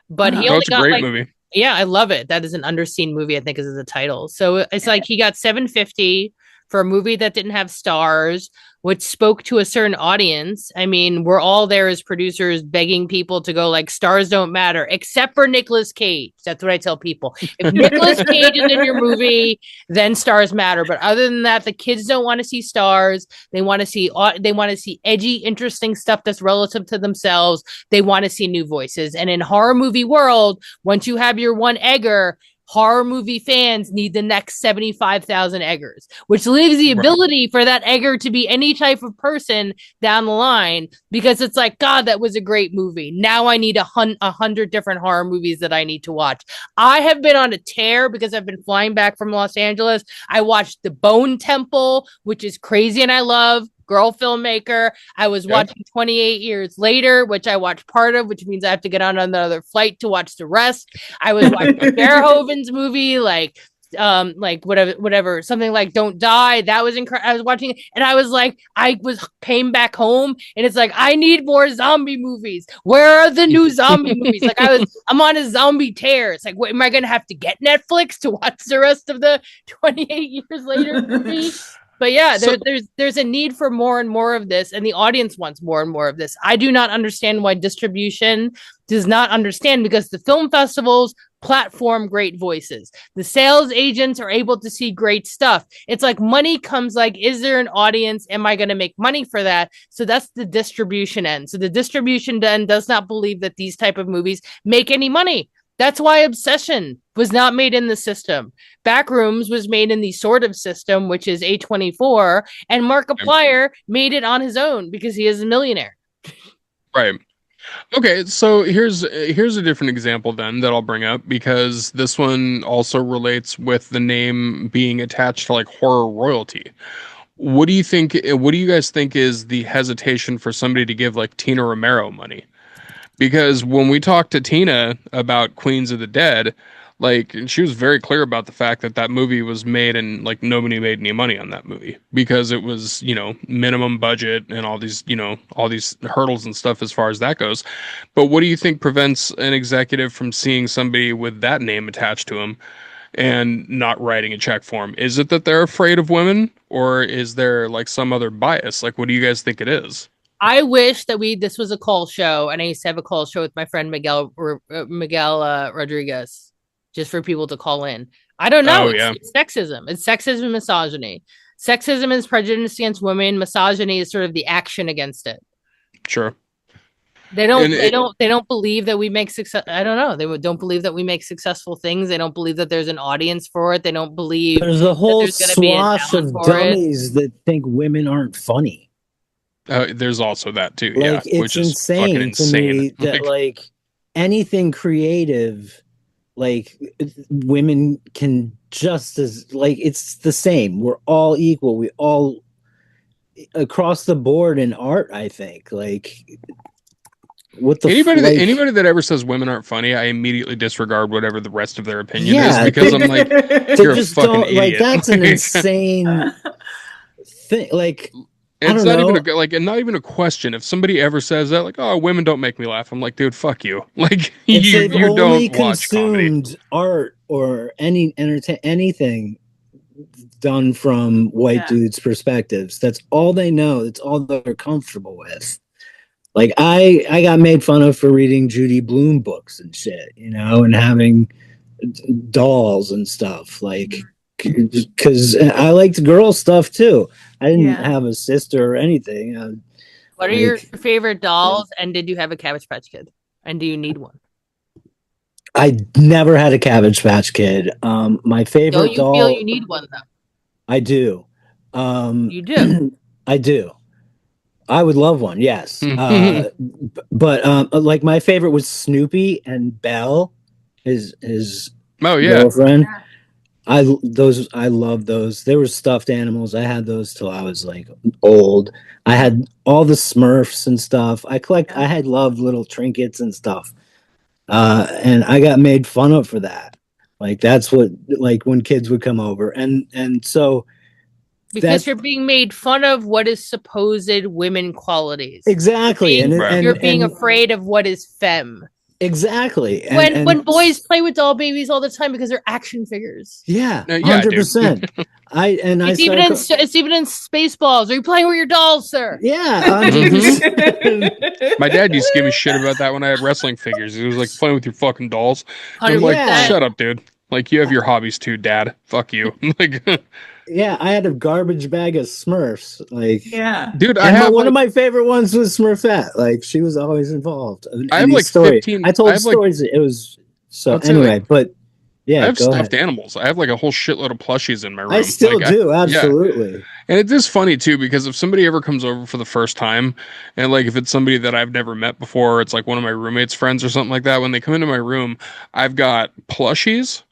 but he Oh, only it's a got great like, movie. yeah, I love it. That is an underseen movie, I think, is the title. So it's like he got $750 for a movie that didn't have stars, which spoke to a certain audience. I mean, we're all there as producers begging people to go like, stars don't matter, except for Nicolas Cage. That's what I tell people. If Nicolas Cage is in your movie, then stars matter. But other than that, the kids don't want to see stars. They want to see edgy, interesting stuff that's relative to themselves. They want to see new voices. And in horror movie world, once you have your one egger, horror movie fans need the next 75,000 eggers, which leaves the ability for that egger to be any type of person down the line, because it's like, God, that was a great movie. Now I need 100 different horror movies that I need to watch. I have been on a tear because I've been flying back from Los Angeles. I watched The Bone Temple, which is crazy and I love. Girl filmmaker. I was watching 28 Years Later, which I watched part of, which means I have to get on another flight to watch the rest. I was watching Verhoeven's movie, like whatever, something like Don't Die. That was incredible. I was watching it and I was like, came back home and it's like, I need more zombie movies. Where are the new zombie movies? Like I'm on a zombie tear. It's like, what, am I gonna have to get Netflix to watch the rest of the 28 Years Later movie? But yeah, there's a need for more and more of this, and the audience wants more and more of this. I do not understand why distribution does not understand, because the film festivals platform great voices. The sales agents are able to see great stuff. It's like money comes like, is there an audience? Am I going to make money for that? So that's the distribution end. So the distribution end does not believe that these type of movies make any money. That's why Obsession was not made in the system. Backrooms was made in the sort of system, which is A24, and Markiplier made it on his own because he is a millionaire. Right. Okay, so here's a different example then that I'll bring up, because this one also relates with the name being attached to like horror royalty. What do you guys think is the hesitation for somebody to give like Tina Romero money? Because when we talked to Tina about Queens of the Dead, like, she was very clear about the fact that that movie was made and like nobody made any money on that movie because it was, you know, minimum budget and all these, you know, all these hurdles and stuff as far as that goes. But what do you think prevents an executive from seeing somebody with that name attached to him and not writing a check for him? Is it that they're afraid of women, or is there like some other bias? Like, what do you guys think it is? I wish that this was a call show, and I used to have a call show with my friend Miguel Rodriguez, just for people to call in. I don't know. It's sexism. It's sexism and misogyny. Sexism is prejudice against women. Misogyny is sort of the action against it. Sure. They don't believe that we make success. I don't know. They don't believe that we make successful things. They don't believe that there's an audience for it. They don't believe there's a whole swath of dummies that think women aren't funny. There's also that too, like, yeah, which is fucking insane. To me that like anything creative, like women can just as like, it's the same. We're all equal. We all across the board in art. I think like what the anybody that ever says women aren't funny, I immediately disregard whatever the rest of their opinion is, because I'm like, you're a fucking idiot. Like, that's an insane thing. Like. It's not even a question. If somebody ever says that, like, "Oh, women don't make me laugh," I'm like, "Dude, fuck you!" Like, you don't watch comedy, art, or anything done from white dudes' perspectives. That's all they know. That's all they're comfortable with. Like, I got made fun of for reading Judy Blume books and shit, you know, and having dolls and stuff. Like, because I liked girl stuff too. I didn't have a sister or anything. What are your favorite dolls? And did you have a Cabbage Patch Kid? And do you need one? I never had a Cabbage Patch Kid. My favorite Don't you doll. feel you need one though? I do. You do. I do. I would love one. Yes. But like my favorite was Snoopy and Belle, his girlfriend. Yeah. I love those. They were stuffed animals. I had those till I was like old. I had all the Smurfs and stuff. I had loved little trinkets and stuff. And I got made fun of for that. Like that's what, like when kids would come over and so because you're being made fun of what is supposed women qualities. Exactly. You're being afraid of what is femme. Exactly. When boys play with doll babies all the time because they're action figures. Yeah, 100%. It's even in Spaceballs. Are you playing with your dolls, sir? Yeah. My dad used to give me shit about that when I had wrestling figures. He was like, playing with your fucking dolls. I'm like, shut up, dude. Like, you have your hobbies too, Dad. Fuck you. Like, yeah, I had a garbage bag of Smurfs. Like, dude, one of my favorite ones was Smurfette. Like, she was always involved. I have like 15. I told stories. It was so anyway, but yeah, I have stuffed animals. I have like a whole shitload of plushies in my room. I still do, absolutely. Yeah. And it is funny too, because if somebody ever comes over for the first time, and like if it's somebody that I've never met before, it's like one of my roommate's friends or something like that, when they come into my room, I've got plushies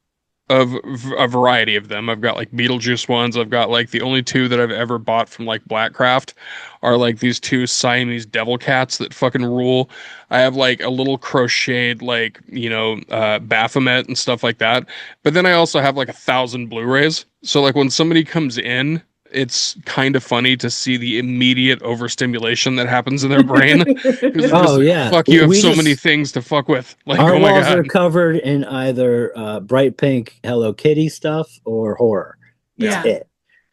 of a variety of them. I've got like Beetlejuice ones. I've got like the only two that I've ever bought from like Blackcraft are like these two Siamese devil cats that fucking rule. I have like a little crocheted like, Baphomet and stuff like that. But then I also have like 1,000 Blu-rays. So like when somebody comes in, it's kind of funny to see the immediate overstimulation that happens in their brain. Fuck, you have so many things to fuck with. Like, our walls are covered in either bright pink Hello Kitty stuff or horror. That's it.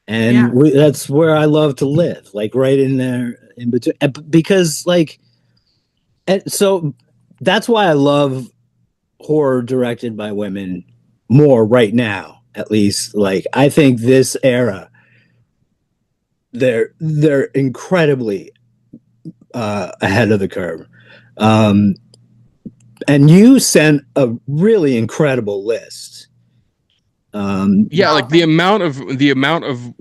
And that's where I love to live, like right in there in between. Because so that's why I love horror directed by women more right now, at least. Like, I think this era, they're incredibly ahead of the curve. And you sent a really incredible list. Like the amount of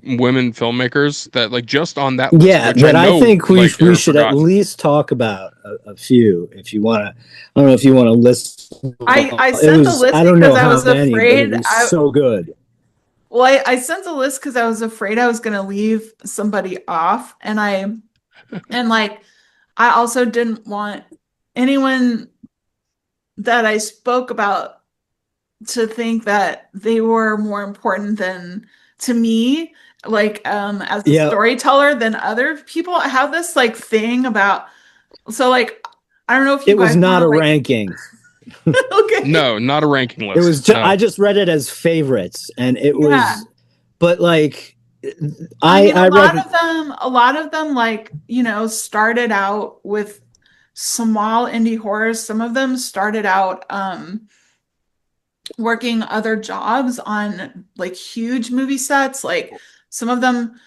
women filmmakers that like just on that list. Yeah, but I think we should at least talk about a few if you want to. I don't know if you want to list. I sent the list because I was afraid. It was so good. Well, I sent the list because I was afraid I was going to leave somebody off, and I also didn't want anyone that I spoke about to think that they were more important than to me, like as a storyteller than other people. I have this like thing about, so like I don't know if you guys was not a ranking. Okay. No, not a ranking list. It was I just read it as favorites, and it was, but like a lot of them like, started out with small indie horrors. Some of them started out working other jobs on like huge movie sets. Like some of them,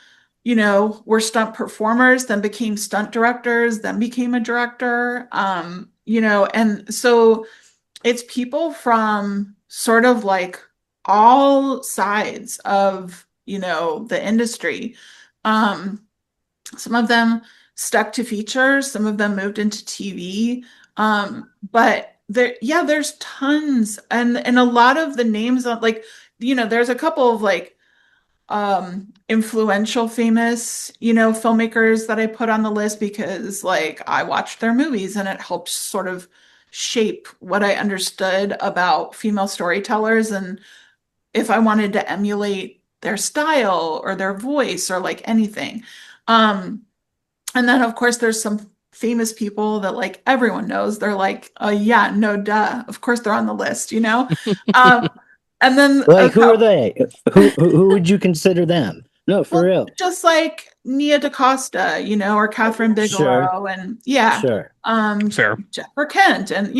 were stunt performers, then became stunt directors, then became a director. And so it's people from sort of like all sides of, the industry. Some of them stuck to features, some of them moved into TV. But there's tons, and a lot of the names on like, there's a couple of like influential, famous, filmmakers that I put on the list because like I watched their movies and it helped sort of shape what I understood about female storytellers and if I wanted to emulate their style or their voice or like anything. And then of course there's some famous people that like everyone knows. They're like, no, duh. Of course they're on the list, And then like who are they? Who would you consider them? No, for real. Just like Nia DaCosta, or Catherine Bigelow, and fair. Jennifer Kent, and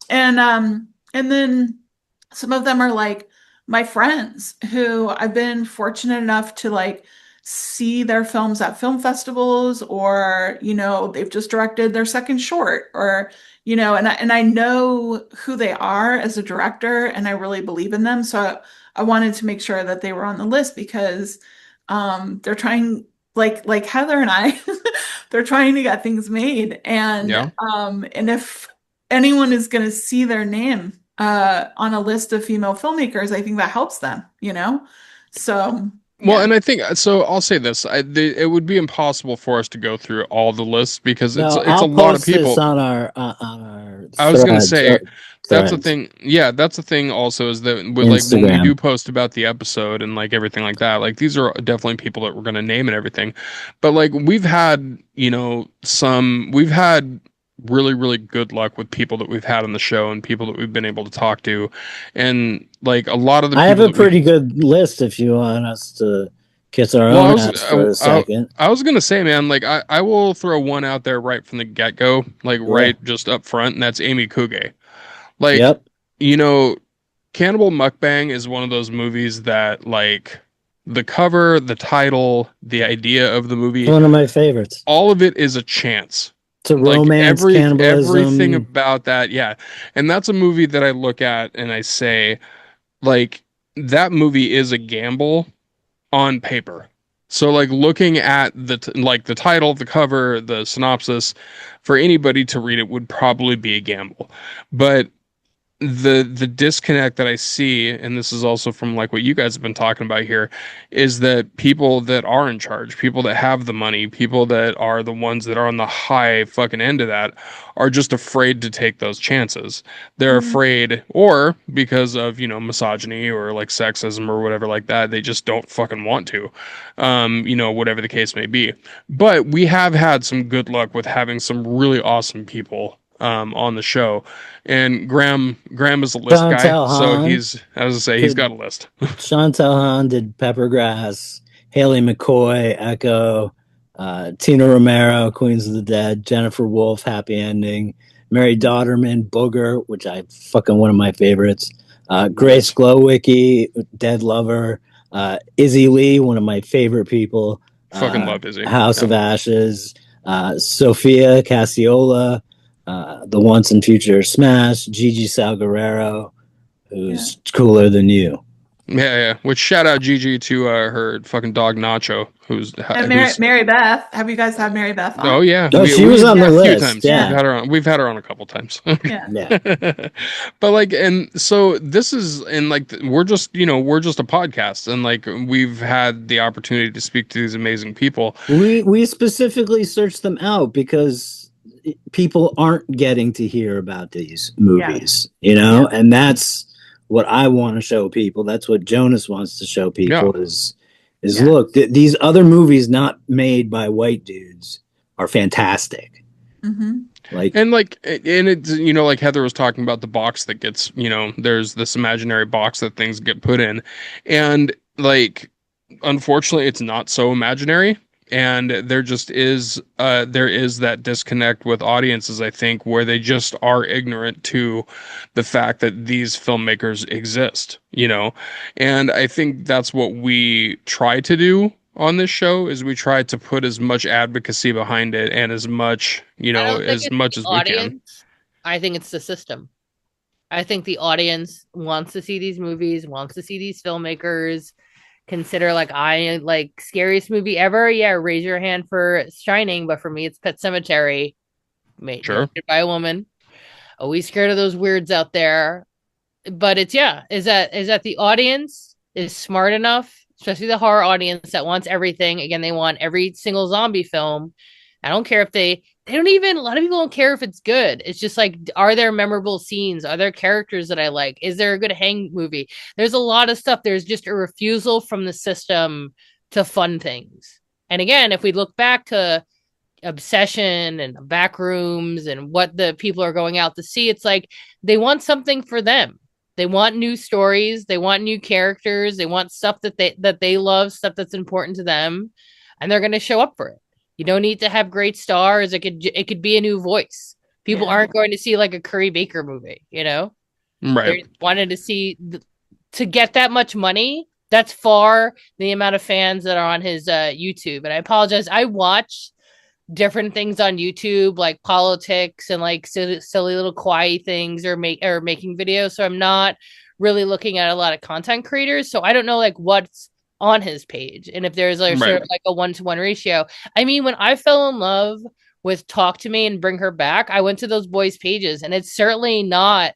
and then some of them are like my friends who I've been fortunate enough to like see their films at film festivals, or they've just directed their second short, or and I know who they are as a director, and I really believe in them. So I wanted to make sure that they were on the list because they're trying, like Heather and I, they're trying to get things made, Yeah. and if anyone is going to see their name on a list of female filmmakers, I think that helps them. So Well, yeah. and I think so. I'll say this: it would be impossible for us to go through all the lists because it's No, it's a I'll lot of post this people. on our I was gonna threads. say that's the Threads. thing. Yeah, that's the thing. Also, is that with like when we do Instagram. post about the episode and like everything like that, like these are definitely people that we're gonna name and everything. But like we've had, we've had really really good luck with people that we've had on the show and people that we've been able to talk to, and like a lot of the I have people a that we pretty good list if you want us to kiss our Well, own ass for a second. I was gonna say, man, like I will throw one out there right from the get go, like Yeah. right just up front, and that's Amy Kuge. Like, Yep. you know, Cannibal Mukbang is one of those movies that like the cover, the title, the idea of the It's movie, one of my favorites. all of it is a chance. It's a Like romance everything cannibalism. about that, yeah. And that's a movie that I look at and I say, like, that movie is a gamble on paper. So like looking at like the title, the cover, the synopsis, for anybody to read it would probably be a gamble. But the disconnect that I see, and this is also from like what you guys have been talking about here, is that people that are in charge, people that have the money, people that are the ones that are on the high fucking end of that, are just afraid to take those chances. They're Mhm. afraid, or because of, misogyny or like sexism or whatever like that, they just don't fucking want to. Whatever the case may be. But we have had some good luck with having some really awesome people on the show. And Graham is a list guy, Chantel so Hahn. as I say, he's got a list. Chantel Hahn did Peppergrass. Haley McCoy, Echo. Tina Romero, Queens of the Dead. Jennifer Wolf, Happy Ending. Mary Dodderman, Booger, which I fucking one of my favorites. Grace Glowicki, Dead Lover. Izzy Lee, one of my favorite people. Fucking love Izzy. House Yeah. of Ashes. Sophia Cassiola, the Once and Future Smash. Gigi Salguero, who's cooler than you. Yeah. Which shout out Gigi to her fucking dog Nacho, And Mary Beth. Have you guys had Mary Beth Oh on? yeah, Oh, she was on the a few list. times. Yeah. We've had her on a couple times. Yeah. Yeah. But like, and so this is, and like, we're just a podcast, and like, we've had the opportunity to speak to these amazing people. We specifically searched them out because people aren't getting to hear about these movies, and that's what I want to show people. That's what Jonas wants to show people is look, these other movies not made by white dudes are fantastic. Mm-hmm. Like It's like Heather was talking about the box that gets, there's this imaginary box that things get put in, and like, unfortunately it's not so imaginary, and there just is there is that disconnect with audiences, I think, where they just are ignorant to the fact that these filmmakers exist, and I think that's what we try to do on this show, is we try to put as much advocacy behind it and as much, as much as we can. I think it's the system. I think the audience wants to see these movies, wants to see these filmmakers. Consider like scariest movie ever. Yeah, raise your hand for Shining, but for me, it's Pet Cemetery, directed by a woman. Always scared of those weirds out there, but is that the audience is smart enough, especially the horror audience that wants everything. Again, they want every single zombie film. I don't care if they don't even, a lot of people don't care if it's good. It's just like, are there memorable scenes? Are there characters that I like? Is there a good hang movie? There's a lot of stuff. There's just a refusal from the system to fund things. And again, if we look back to Obsession and back rooms and what the people are going out to see, it's like they want something for them. They want new stories, they want new characters, they want stuff that they love, stuff that's important to them, and they're going to show up for it. You don't need to have great stars. It could be a new voice. People aren't going to see like a Curry Baker movie, Right. They wanted to see to get that much money, that's far the amount of fans that are on his YouTube. And I apologize. I watch different things on YouTube, like politics and like silly little kawaii things, or making videos. So I'm not really looking at a lot of content creators. So I don't know like what's on his page and if there's like sort of like a 1-to-1 ratio. I mean, when I fell in love with Talk to Me and Bring Her Back, I went to those boys' pages, and it's certainly not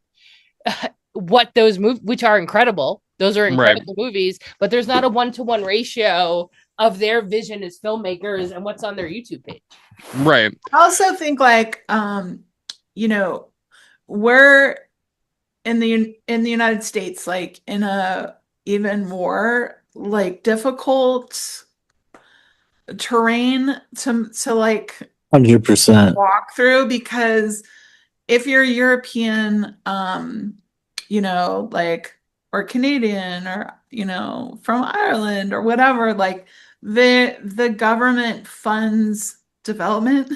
what those movies, which are incredible. Those are incredible movies, but there's not a 1-to-1 ratio of their vision as filmmakers and what's on their YouTube page. Right. I also think like, you know, we're in the United States, like in a even more like difficult terrain to like 100% walk through, because if you're European, you know, like, or Canadian, or, you know, from Ireland or whatever, like the government funds development.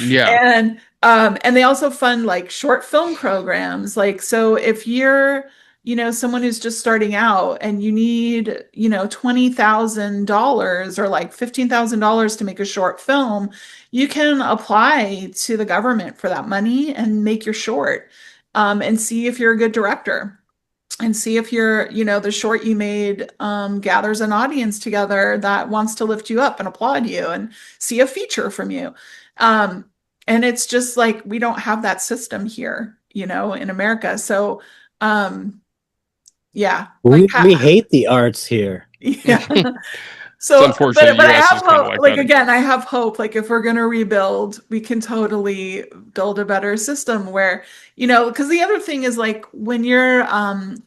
Yeah. And they also fund like short film programs. Like, so if you're, you know, someone who's just starting out and you need, you know, $20,000 or like $15,000 to make a short film, you can apply to the government for that money and make your short, and see if you're a good director, and see if you're, you know, the short you made gathers an audience together that wants to lift you up and applaud you and see a feature from you. And it's just like, we don't have that system here, you know, in America. So, yeah. We hate the arts here. Yeah. So, it's unfortunate. But I US have is kind of hope, like that. again, I have hope, like if we're going to rebuild, we can totally build a better system where, you know, because the other thing is like when you're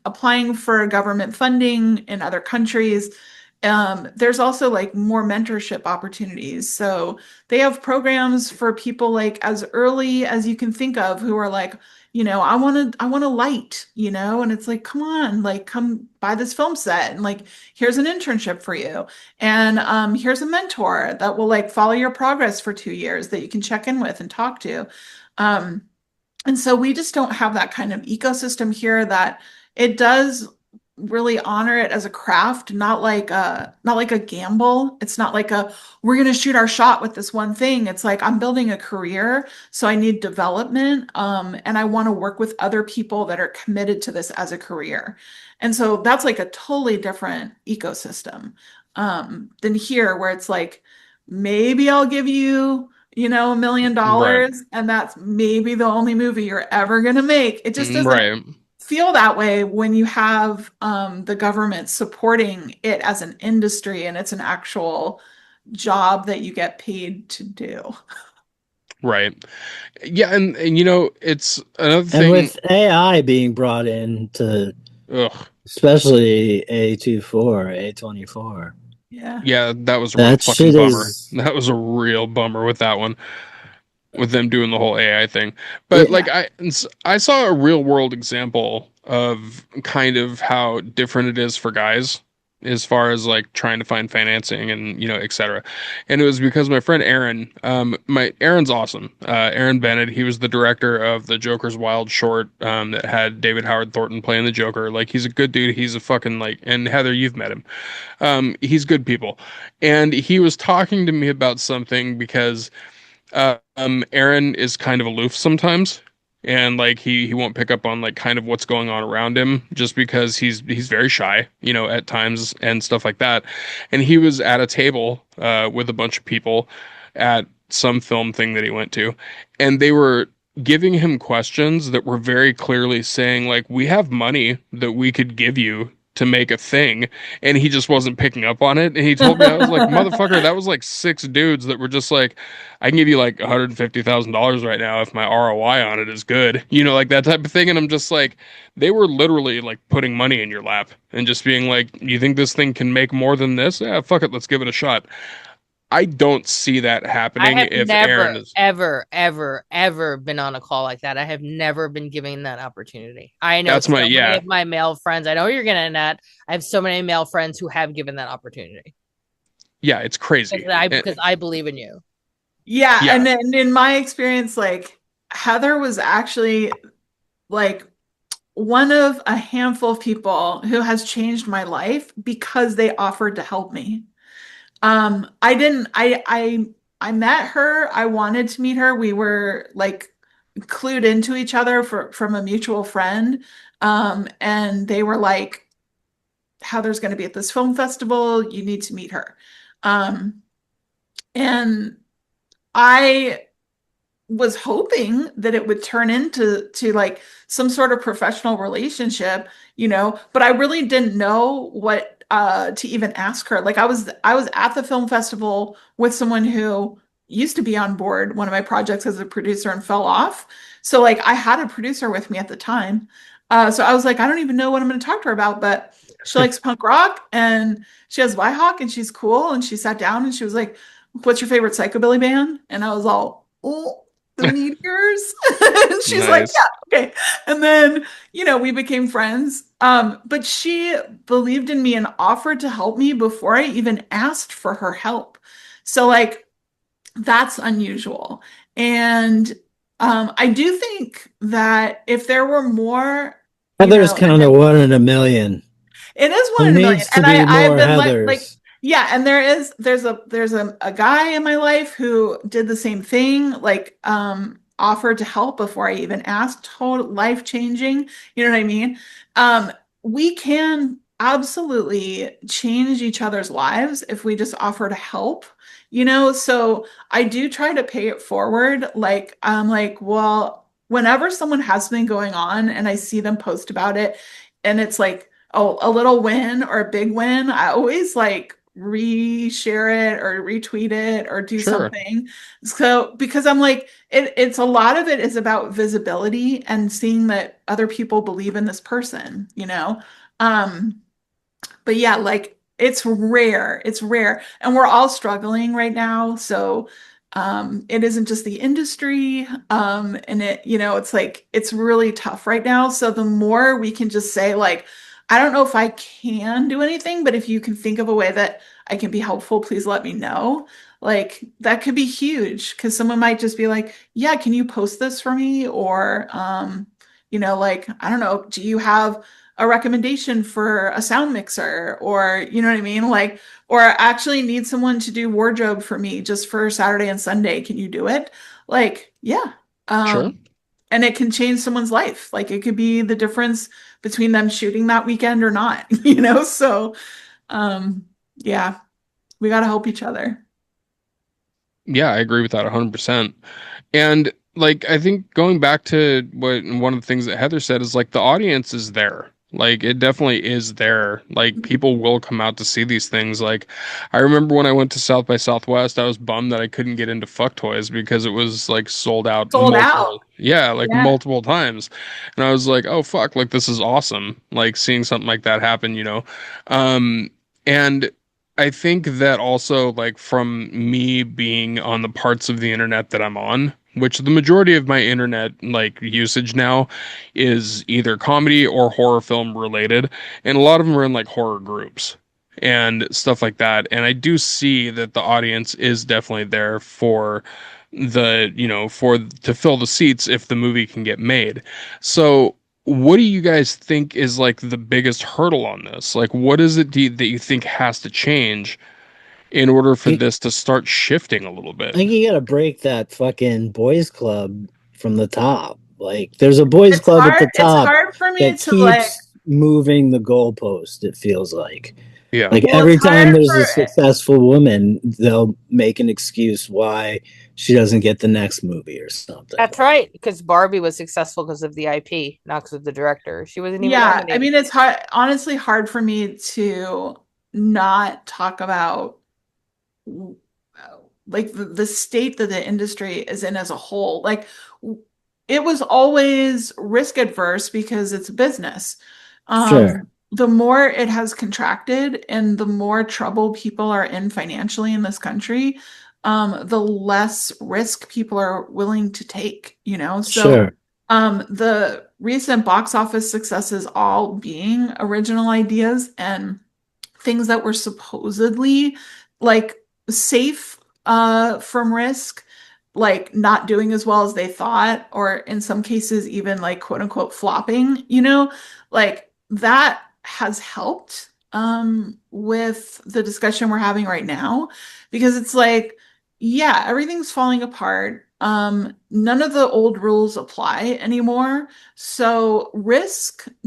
applying for government funding in other countries, there's also like more mentorship opportunities. So they have programs for people like as early as you can think of who are like, you know, I want to light, you know, and it's like, come on, like come buy this film set, and like here's an internship for you, and here's a mentor that will like follow your progress for 2 years that you can check in with and talk to. And so we just don't have that kind of ecosystem here that it does really honor it as a craft, not like a gamble. It's not like we're going to shoot our shot with this one thing. It's like, I'm building a career, so I need development, and I want to work with other people that are committed to this as a career. And so that's like a totally different ecosystem than here, where it's like, maybe I'll give you, you know, $1 million, and that's maybe the only movie you're ever going to make. It just doesn't feel that way when you have the government supporting it as an industry, and it's an actual job that you get paid to do. Right. Yeah, and you know, it's another thing. And with AI being brought in to, especially A24, A24. Yeah, that was a real fucking bummer. That was a real bummer with that one, with them doing the whole AI thing. But like I saw a real world example of kind of how different it is for guys as far as like trying to find financing and, you know, etc. And it was because my friend Aaron, Aaron's awesome. Aaron Bennett, he was the director of the Joker's Wild short that had David Howard Thornton playing the Joker. Like, he's a good dude. He's a fucking like, and Heather, you've met him. He's good people. And he was talking to me about something because Aaron is kind of aloof sometimes, and like he won't pick up on like kind of what's going on around him, just because he's very shy, you know, at times and stuff like that. And he was at a table with a bunch of people at some film thing that he went to, and they were giving him questions that were very clearly saying like, we have money that we could give you to make a thing, and he just wasn't picking up on it. And he told me, I was like, motherfucker, that was like 6 dudes that were just like, I can give you like $150,000 right now if my ROI on it is good, you know, like that type of thing. And I'm just like, they were literally like putting money in your lap and just being like, you think this thing can make more than this? Yeah, fuck it, let's give it a shot. I don't see that happening. I have if never, Aaron is ever been on a call like that. I have never been given that opportunity. I know that's many of my male friends. I know you're getting at. I have so many male friends who have given that opportunity. Yeah, it's crazy. Because I believe in you. Yeah, and then in my experience, like Heather was actually like one of a handful of people who has changed my life because they offered to help me. I didn't, I met her. I wanted to meet her. We were like clued into each other from a mutual friend. And they were like, Heather's going to be at this film festival. You need to meet her. And I was hoping that it would turn into like some sort of professional relationship, but I really didn't know what to even ask her. Like I was at the film festival with someone who used to be on board one of my projects as a producer and fell off. So like I had a producer with me at the time. So I was like, I don't even know what I'm going to talk to her about, but she likes punk rock and she has Hawk and she's cool. And she sat down and she was like, what's your favorite psychobilly band? And I was all, oh, the Meteors. And she's like, Nice. yeah, okay. And then, we became friends. But she believed in me and offered to help me before I even asked for her help. So like, that's unusual. And I do think that if there were more, Heather's kind of one in a million. it is one There in a million. needs to And be I've more been Heathers. yeah, and there's a guy in my life who did the same thing, like offered to help before I even asked, total life changing, you know what I mean? We can absolutely change each other's lives if we just offer to help, so I do try to pay it forward. Like I'm like, well, whenever someone has something going on and I see them post about it and it's like, oh, a little win or a big win, I always like reshare it or retweet it or do Sure. something. So because I'm like, it's a lot of it is about visibility and seeing that other people believe in this person, Um, but yeah, like it's rare. It's rare. And we're all struggling right now. So it isn't just the industry. And it's like it's really tough right now. So the more we can just say, like, I don't know if I can do anything, but if you can think of a way that I can be helpful, please let me know. Like that could be huge because someone might just be like, yeah, can you post this for me? Or like, I don't know, do you have a recommendation for a sound mixer or you know what I mean? Like, or actually need someone to do wardrobe for me just for Saturday and Sunday. Can you do it? Like, yeah. Sure. And it can change someone's life. Like it could be the difference between them shooting that weekend or not, So yeah, we got to help each other. Yeah, I agree with that 100%. And like I think going back to what one of the things that Heather said is like the audience is there. Like it definitely is there. Like people will come out to see these things. Like I remember when I went to South by Southwest, I was bummed that I couldn't get into Fuck Toys because it was like sold out Sold out. Yeah. multiple times. And I was like, "Oh fuck, like this is awesome." Like seeing something like that happen. And I think that also like from me being on the parts of the internet that I'm on, which the majority of my internet like usage now is either comedy or horror film related, and a lot of them are in like horror groups and stuff like that. And I do see that the audience is definitely there for for to fill the seats if the movie can get made. So what do you guys think is like the biggest hurdle on this? Like, what is it that you think has to change in order for this to start shifting a little bit? I think you got to break that fucking boys club from the top. Like, there's a boys club at the It's top hard for me that to like. keeps moving the goalpost. It feels like. Yeah. Like Well, every it's time hard there's a for successful woman, they'll make an excuse why she doesn't get the next movie or something. That's right, because Barbie was successful because of the IP, not because of the director. She wasn't even Yeah, nominated. I mean, it's hard, honestly, hard for me to not talk about like the state that the industry is in as a whole. Like it was always risk adverse because it's a business. Sure. The more it has contracted and the more trouble people are in financially in this country, the less risk people are willing to take, So Sure. the recent box office successes all being original ideas and things that were supposedly like safe from risk like not doing as well as they thought, or in some cases even like quote unquote flopping, you know, like that has helped with the discussion we're having right now, because it's like, yeah, everything's falling apart. None of the old rules apply anymore. So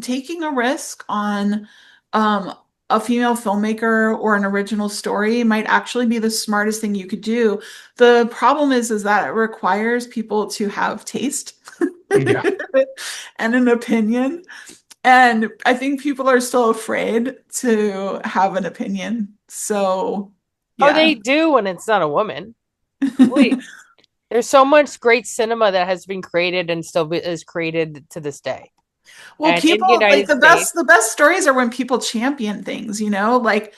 taking a risk on a female filmmaker or an original story might actually be the smartest thing you could do. The problem is that it requires people to have taste Yeah. and an opinion. And I think people are still afraid to have an opinion. So, Oh, they yeah. do when it's not a woman. Please. There's so much great cinema that has been created and still is created to this day. Well, And in the people like United States, the best stories are when people champion things, you know? Like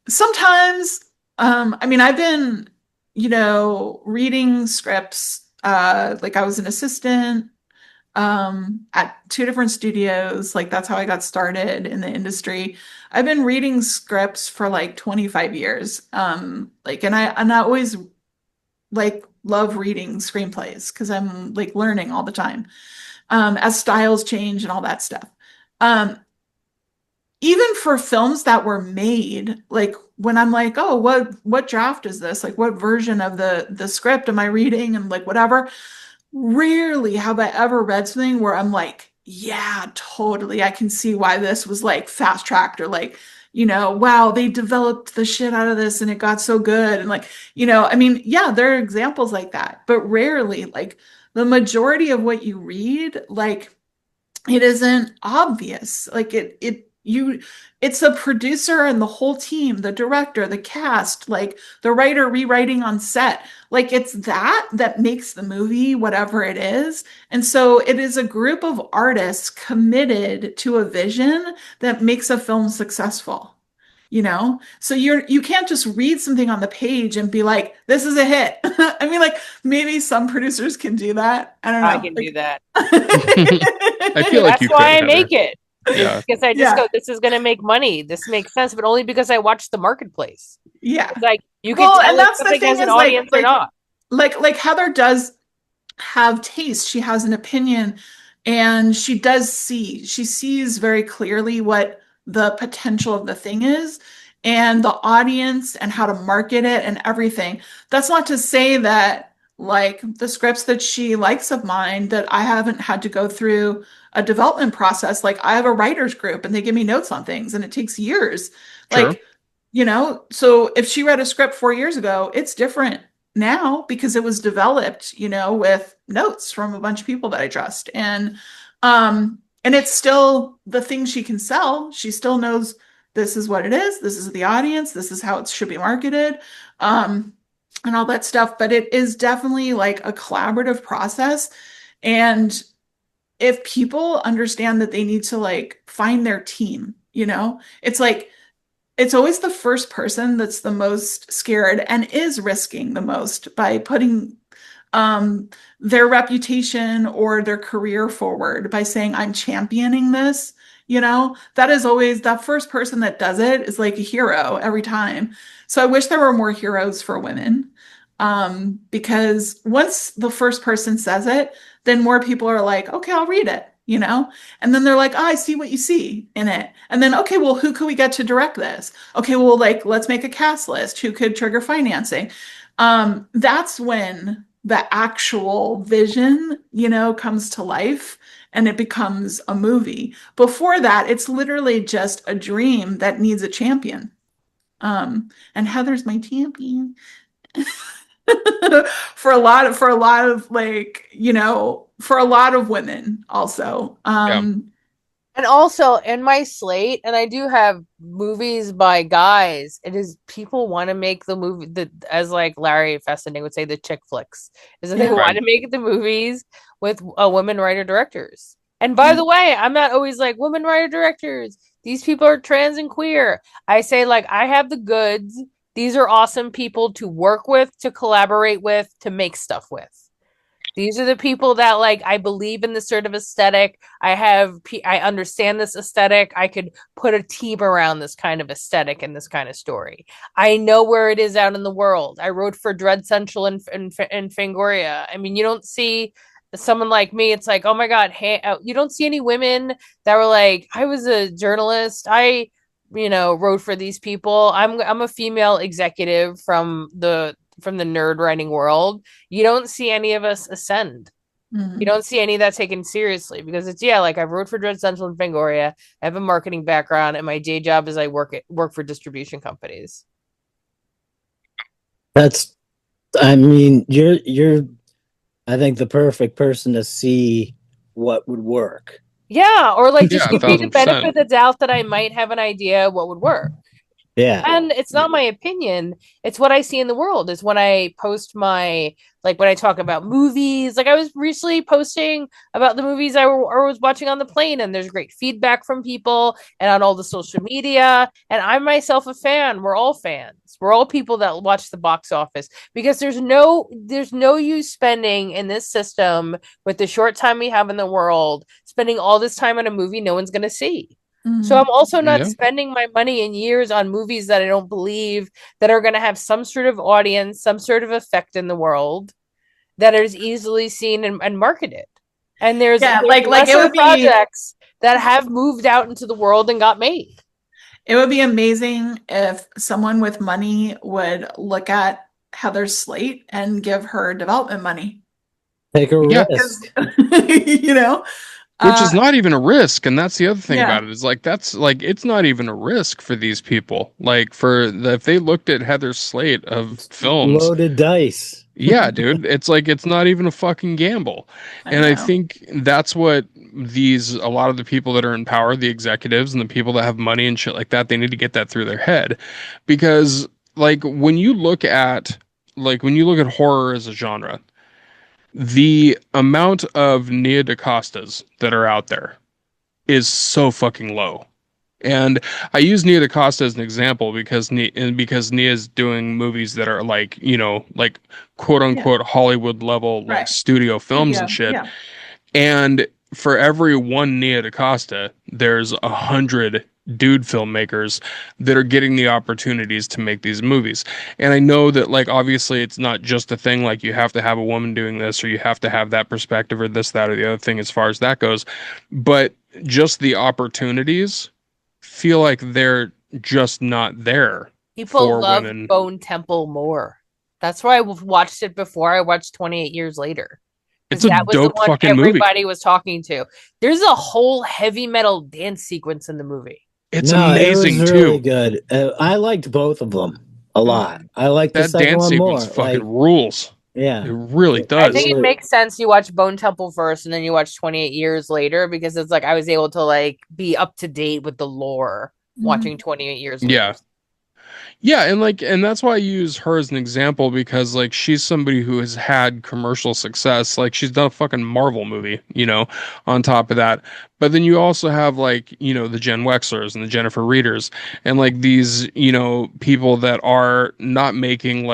sometimes I mean, I've been, you know, reading scripts like I was an assistant at two different studios. Like that's how I got started in the industry. I've been reading scripts for like 25 years. Like and I always like love reading screenplays because I'm like learning all the time as styles change and all that stuff. Um, Even for films that were made, like when I'm like, oh, what draft is this? Like what version of the script am I reading? And like whatever. Rarely have I ever read something where I'm like, yeah, totally. I can see why this was like fast tracked, or like, you know, wow, they developed the shit out of this and it got so good. And like, you know, I mean, yeah, there are examples like that, but rarely, like the majority of what you read, like it isn't obvious. Like it's a producer and the whole team, the director, the cast, like the writer rewriting on set. Like it's that makes the movie whatever it is. And so it is a group of artists committed to a vision that makes a film successful. You know, so you can't just read something on the page and be like, this is a hit. I mean, like maybe some producers can do that. I don't I know. can Like, do that. I feel like That's you why could, I Heather. make it. Yeah. Because I just Yeah. go, this is going to make money. This makes sense, but only because I watch the marketplace. yeah. It's like you can Well, tell and if that's the something thing has an is audience or not. like Heather does have taste. She has an opinion, and she sees very clearly what the potential of the thing is and the audience and how to market it and everything. That's not to say that like the scripts that she likes of mine that I haven't had to go through a development process. Like I have a writers group and they give me notes on things and it takes years. Sure. Like, you know, so if she read a script 4 years ago, it's different now because it was developed, you know, with notes from a bunch of people that I trust. And it's still the thing she can sell. She still knows this is what it is, this is the audience, this is how it should be marketed, and all that stuff. But it is definitely like a collaborative process. And if people understand that they need to like find their team, you know, it's like it's always the first person that's the most scared and is risking the most by putting their reputation or their career forward by saying, I'm championing this. You know, that is always that first person that does it is like a hero every time. So I wish there were more heroes for women. Because once the first person says it, then more people are like, okay, I'll read it, you know? And then they're like, oh, I see what you see in it. And then, okay, well, who could we get to direct this? Okay, well, like, let's make a cast list. Who could trigger financing? That's when the actual vision, you know, comes to life and it becomes a movie. Before that, it's literally just a dream that needs a champion. And Heather's my champion. For a lot of like, you know, for a lot of women also. And also in my slate, and I do have movies by guys, it is people want to make the movie that, as like Larry Fessenden would say, the chick flicks. Is that they Yeah. want to make the movies with women writer directors. And by the way, I'm not always like women writer directors. These people are trans and queer. I say like I have the goods. These are awesome people to work with, to collaborate with, to make stuff with. These are the people that like I believe in this sort of aesthetic. I understand this aesthetic. I could put a team around this kind of aesthetic and this kind of story. I know where it is out in the world. I wrote for Dread Central in Fangoria. I mean, you don't see someone like me. It's like, oh my god, hey, you don't see any women that were like, I was a journalist. I wrote for these people. I'm a female executive from the nerd writing world. You don't see any of us ascend. You don't see any of that taken seriously because it's like I wrote for Dread Central and Fangoria. I have a marketing background, and my day job is I work for distribution companies. I mean, you're I think the perfect person to see what would work. Yeah, or like just Yeah, give me the 1000%. benefit of the doubt that I might have an idea what would work. Yeah. And it's not my opinion. It's what I see in the world. It's when I post when I talk about movies. Like I was recently posting about the movies I was watching on the plane, and there's great feedback from people and on all the social media. And I'm myself a fan. We're all fans. We're all people that watch the box office because there's no use spending in this system with the short time we have in the world, spending all this time on a movie no one's going to see. So I'm also not spending my money in years on movies that I don't believe that are going to have some sort of audience, some sort of effect in the world that is easily seen and marketed. And there's like it would projects that have moved out into the world and got made. It would be amazing if someone with money would look at Heather's slate and give her development money. Take a risk. Which is not even a risk, and that's the other thing about it is like it's not even a risk for these people. Like if they looked at Heather's slate of films, loaded dice. Yeah, dude, it's like it's not even a fucking gamble. I think that's what a lot of the people that are in power, the executives and the people that have money and shit like that, they need to get that through their head, because when you look at horror as a genre, the amount of Nia DaCostas that are out there is so fucking low. And I use Nia DaCosta as an example because Nia's doing movies that are like quote unquote Hollywood level, like studio films and shit. Yeah. And for every one Nia DaCosta, there's 100 dude filmmakers that are getting the opportunities to make these movies. And I know that obviously it's not just a thing like you have to have a woman doing this or you have to have that perspective or this, that, or the other thing as far as that goes. But just the opportunities feel like they're just not there. People love Bone Temple more. That's why I've watched it before. I watched 28 Years Later. It's a dope fucking movie. Everybody was talking to. There's a whole heavy metal dance sequence in the movie. It's amazing, it was really good. I liked both of them a lot. I like the second one more. That dance sequence fucking rules. Yeah, it really does. I think it makes sense you watch Bone Temple first and then you watch 28 Years Later, because it's like I was able to be up to date with the lore watching 28 Years Later. Yeah, and that's why I use her as an example, because she's somebody who has had commercial success. She's done a fucking Marvel movie, on top of that. But then you also have the Jen Wexlers and the Jennifer Reeders and these, people that are not making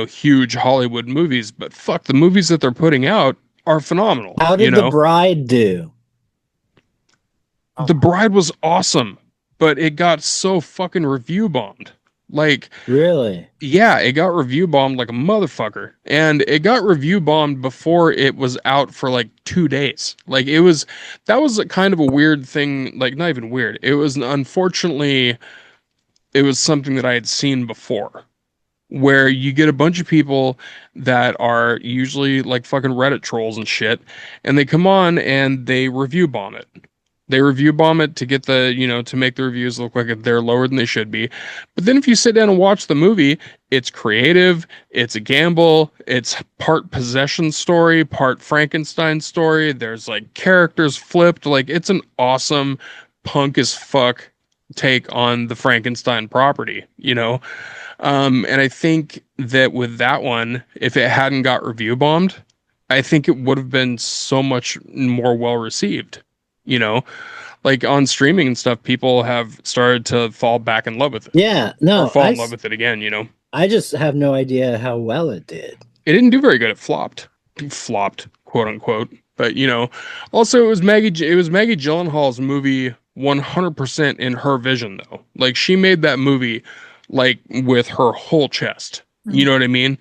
huge Hollywood movies, but fuck, the movies that they're putting out are phenomenal. How did The Bride do? The Bride was awesome, but it got so fucking review bombed. Really? Yeah, it got review bombed like a motherfucker. And it got review bombed before it was out for 2 days. That was a kind of a weird thing, not even weird. It was unfortunately, it was something that I had seen before, where you get a bunch of people that are usually fucking Reddit trolls and shit, and they come on and they review bomb it. They review bomb it to get to make the reviews look like they're lower than they should be. But then if you sit down and watch the movie, it's creative, it's a gamble, it's part possession story, part Frankenstein story. There's characters flipped. It's an awesome punk as fuck take on the Frankenstein property, and I think that with that one, if it hadn't got review bombed, I think it would have been so much more well received. On streaming and stuff, people have started to fall back in love with it. Yeah, no, fall in love with it again. I just have no idea how well it did. It didn't do very good. It flopped. flopped, quote unquote. But also it was Maggie Gyllenhaal's movie 100% in her vision though. Like she made that movie like with her whole chest. You know what I mean?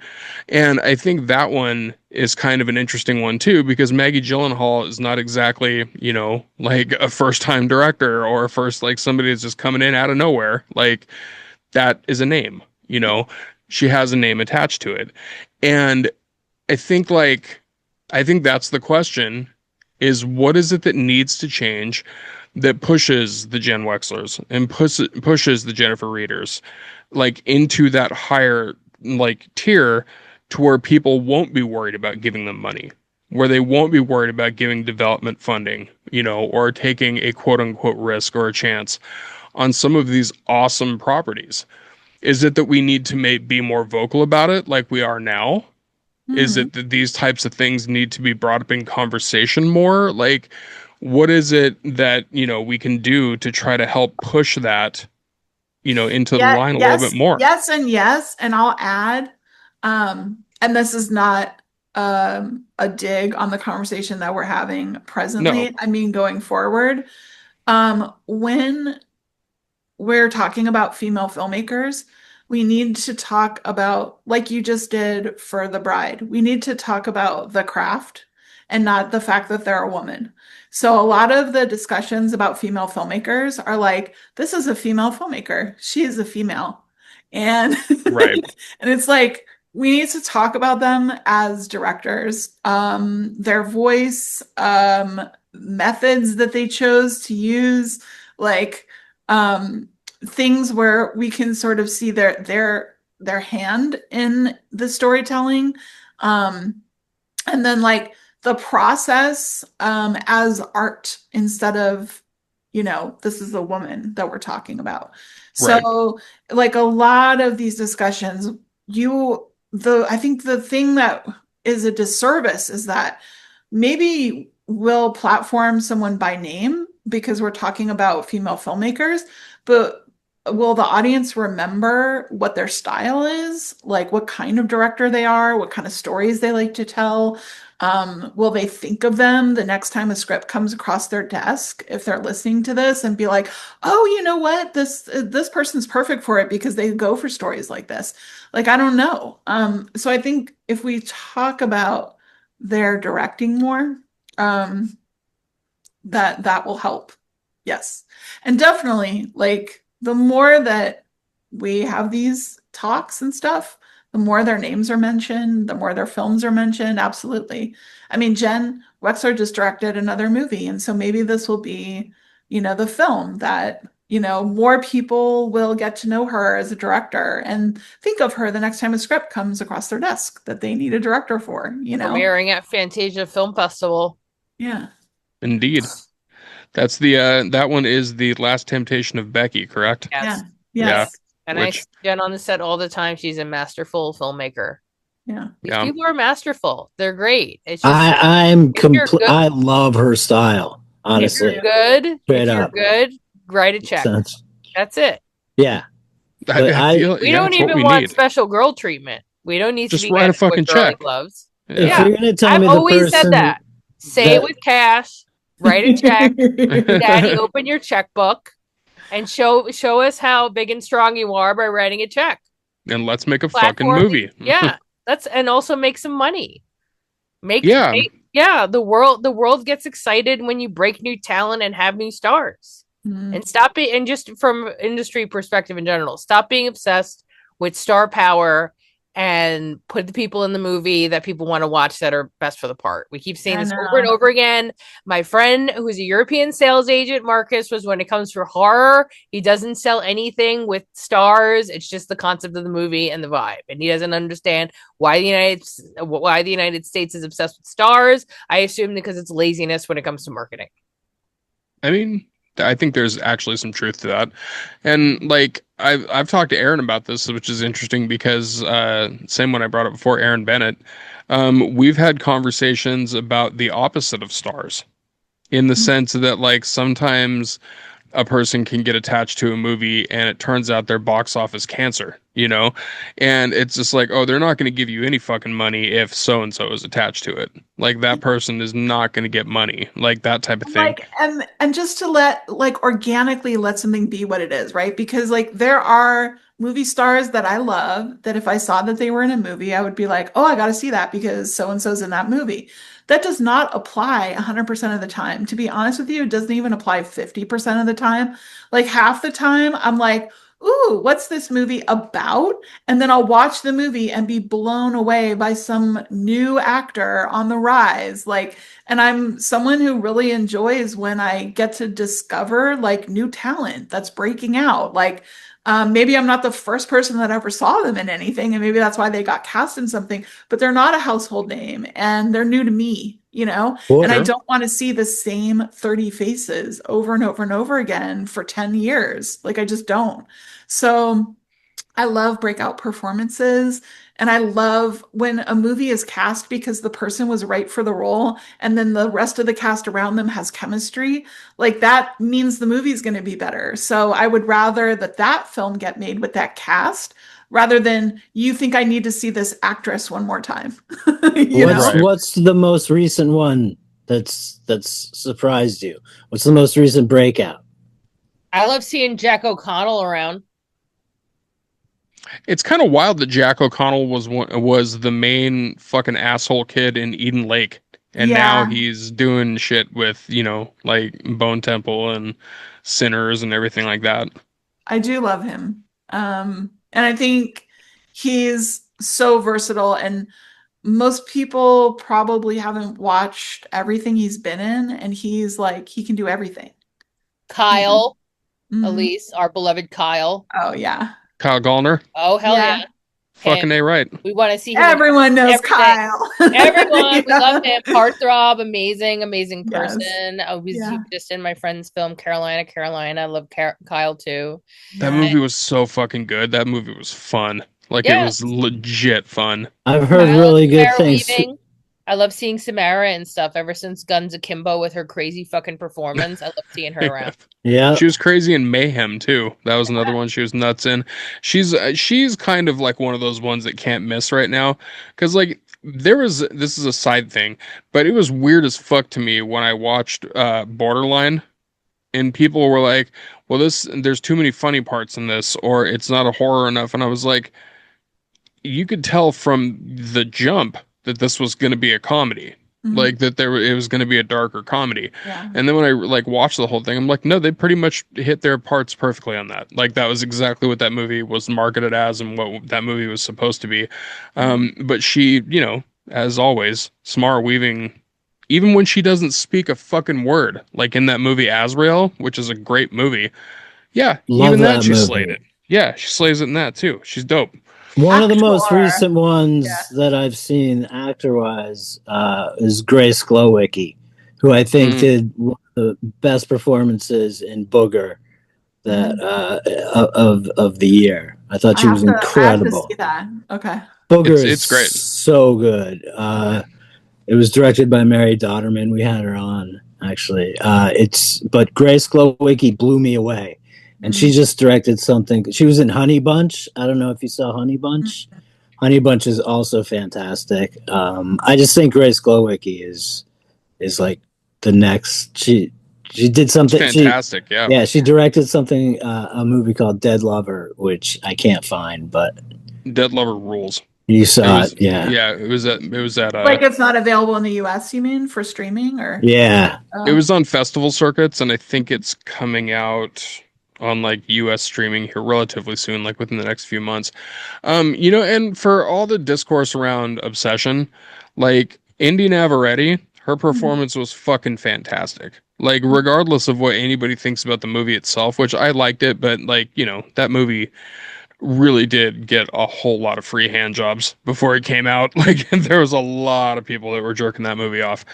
And I think that one is kind of an interesting one too, because Maggie Gyllenhaal is not exactly, like a first time director or like somebody that's just coming in out of nowhere. Like that is a name, she has a name attached to it. And I think that's the question, is what is it that needs to change that pushes the Jen Wexlers and pushes the Jennifer Reeders like into that higher like tier to where people won't be worried about giving them money, where they won't be worried about giving development funding, or taking a quote unquote risk or a chance on some of these awesome properties. Is it that we need to be more vocal about it like we are now? Is it that these types of things need to be brought up in conversation more? Like, what is it that, we can do to try to help push that, into the line a little bit more? Yes, and yes. And I'll add, and this is not a dig on the conversation that we're having presently. No. I mean, going forward, when we're talking about female filmmakers, we need to talk about, like you just did for The Bride, we need to talk about the craft and not the fact that they're a woman. So a lot of the discussions about female filmmakers are like, this is a female filmmaker. She is a female. And, right. And it's like, we need to talk about them as directors, their voice, methods that they chose to use, like, things where we can sort of see their hand in the storytelling, and then like the process as art instead of this is a woman that we're talking about. So like a lot of these discussions, I think the thing that is a disservice is that maybe we'll platform someone by name because we're talking about female filmmakers, but will the audience remember what their style is? Like what kind of director they are, what kind of stories they like to tell? Will they think of them the next time a script comes across their desk if they're listening to this and be like, oh, you know what? This person's perfect for it because they go for stories like this. Like, I don't know. So I think if we talk about their directing more, that will help. Yes. And definitely like the more that we have these talks and stuff, the more their names are mentioned, the more their films are mentioned. Absolutely. I mean, Jen Wexler just directed another movie. And so maybe this will be, the film that, more people will get to know her as a director and think of her the next time a script comes across their desk that they need a director for, Premiering at Fantasia Film Festival. Yeah. Indeed. That's that one is The Last Temptation of Becky, correct? Yes. Yeah. Yes. And I see Jen on the set all the time. She's a masterful filmmaker. Yeah. These people are masterful. They're great. It's just I love her style, honestly. If you're good, write a check. That's it. Yeah. We don't even want special girl treatment. We don't need just to be write a fucking check. Gloves. If you're gonna tell me I've always said that. Say it with cash. Write a check. Daddy, open your checkbook and show us how big and strong you are by writing a check. And let's make a fucking movie. Yeah. And also make some money. The world gets excited when you break new talent and have new stars. And stop being, and just from industry perspective in general, stop being obsessed with star power and put the people in the movie that people want to watch that are best for the part. We keep saying this over and over again. My friend who's a European sales agent, Marcus, was when it comes to horror, he doesn't sell anything with stars. It's just the concept of the movie and the vibe. And he doesn't understand why the United States is obsessed with stars. I assume because it's laziness when it comes to marketing. I mean, I think there's actually some truth to that. And like I've talked to Aaron about this, which is interesting because same one I brought up before, Aaron Bennett. We've had conversations about the opposite of stars in the sense that like sometimes a person can get attached to a movie and it turns out their box office cancer, you know? And it's just like, oh, they're not going to give you any fucking money if so and so is attached to it. Like that person is not going to get money, like that type of thing. Like, and just to let like organically let something be what it is, right? Because like there are movie stars that I love that if I saw that they were in a movie, I would be like, oh, I got to see that because so and so's in that movie. That does not apply 100% of the time. To be honest with you, it doesn't even apply 50% of the time. Like half the time, I'm like, ooh, what's this movie about? And then I'll watch the movie and be blown away by some new actor on the rise. Like, and I'm someone who really enjoys when I get to discover like new talent that's breaking out. Like, maybe I'm not the first person that ever saw them in anything, and maybe that's why they got cast in something, but they're not a household name and they're new to me, you know? And I Sure. don't want to see the same 30 faces over and over and over again for 10 years. Like, I just don't. So I love breakout performances. And I love when a movie is cast because the person was right for the role and then the rest of the cast around them has chemistry. Like that means the movie is going to be better. So I would rather that that film get made with that cast rather than you think I need to see this actress one more time. You What's know? Right. what's the most recent one that's surprised you? What's the most recent breakout? I love seeing Jack O'Connell around. It's kind of wild that Jack O'Connell was the main fucking asshole kid in Eden Lake, and now Yeah, he's doing shit with, you know, like Bone Temple and Sinners and everything like that. I do love him. And I think he's so versatile and most people probably haven't watched everything he's been in, and he's like, he can do everything. You know? Kyle, Mhm. Elise, our beloved Kyle. Oh, yeah. Kyle Gallner, Oh, hell Yeah. yeah. fucking Him. A right. We want to see him in Everyone knows everything. Kyle. Everyone, we love Yeah. him. Heartthrob, amazing, amazing Yes. person. He Yeah. was just in my friend's film, Carolina, Carolina. I love Kyle too. That Yeah. movie was so fucking good. That movie was fun. Like it Yeah, was legit fun. I've heard Yeah. I love really good Samara things. Weaving. I love seeing Samara and stuff. Ever since Guns Akimbo with her crazy fucking performance, I love seeing her around. Yeah, She was crazy in Mayhem too. That was another one she was nuts in. She's kind of like one of those ones that can't miss right now, because like this is a side thing, but it was weird as fuck to me when I watched Borderline, and people were like, "Well, there's too many funny parts in this, or it's not a horror enough," and I was like, you could tell from the jump that this was going to be a comedy, Mhm. like that it was going to be a darker comedy. Yeah. And then when I like watched the whole thing, I'm like, no, they pretty much hit their parts perfectly on that. Like that was exactly what that movie was marketed as and what that movie was supposed to be. But she, you know, as always, Samara Weaving, even when she doesn't speak a fucking word, like in that movie Azrael, which is a great movie. Yeah, love even that that she slayed movie. it. Yeah, she slays it in that too. She's dope. One of the most Actor. recent Yeah. ones that I've seen actor-wise is Grace Glowicki, who I think Mm. did one of the best performances in Booger that Mhm. of the year. I thought she was I have to see incredible. that. Okay. Booger is It's great. so good. It was directed by Mary Dotterman. We had her on actually. But Grace Glowicki blew me away, and she Mhm. just directed something. She was in Honey Bunch. I don't know if you saw Honey Bunch. Honey Bunch is also fantastic. I just think Grace Glowicki is like the next. She did It's something. fantastic. Yeah. She directed something, a movie called Dead Lover, which I can't find, but Dead Lover rules. you It saw was it. Yeah, yeah, it was at Like it's not available in the US, you mean, for streaming or? yeah. it Oh. was on festival circuits, and I think it's coming out on like US streaming here relatively soon, like within the next few months. You know, and for all the discourse around Obsession, like Indy Navarrete, her Mhm. performance was fucking fantastic. Like regardless of what anybody thinks about the movie itself, which I liked it, but like, you know, that movie really did get a whole lot of free hand jobs before it came out. Like there was a lot of people that were jerking that movie off.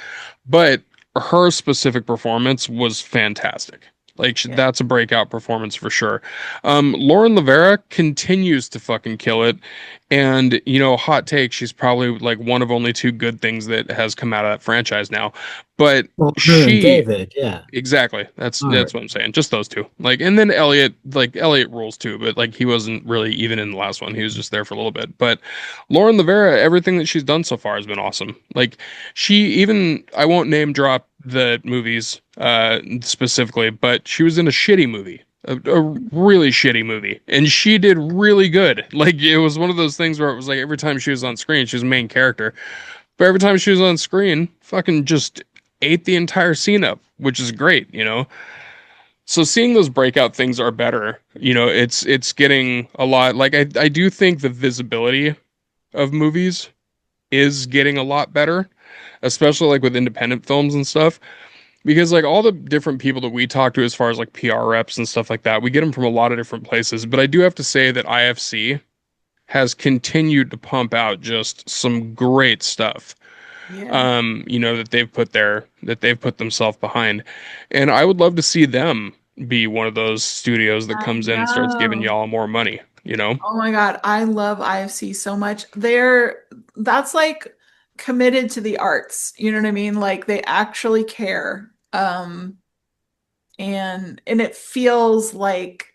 But her specific performance was fantastic. Like that's a breakout performance for sure. Lauren Lavera continues to fucking kill it. And, hot take, she's probably like one of only two good things that has come out of that franchise now. But Well, her and she David, yeah. exactly. That's All what right. I'm saying. Just those two. Like, and then Elliot rules too, but like he wasn't really even in the last one. He was just there for a little bit. But Lauren Lavera, everything that she's done so far has been awesome. Like I won't name drop the movies specifically, but she was in a shitty movie. A really shitty movie, and she did really good. Like it was one of those things where it was like every time she was on screen, she was the main character, but every time she was on screen, fucking just ate the entire scene up, which is great. So seeing those breakout things are better. It's getting a lot. Like I do think the visibility of movies is getting a lot better, especially like with independent films and stuff. Because like all the different people that we talk to as far as like PR reps and stuff like that, we get them from a lot of different places. But I do have to say that IFC has continued to pump out just some great stuff. Yeah. That they've put themselves behind. And I would love to see them be one of those studios that I comes in and starts giving know. y'all more money. Oh my God, I love IFC so much. That's like committed to the arts. You know what I mean? Like they actually care. And it feels like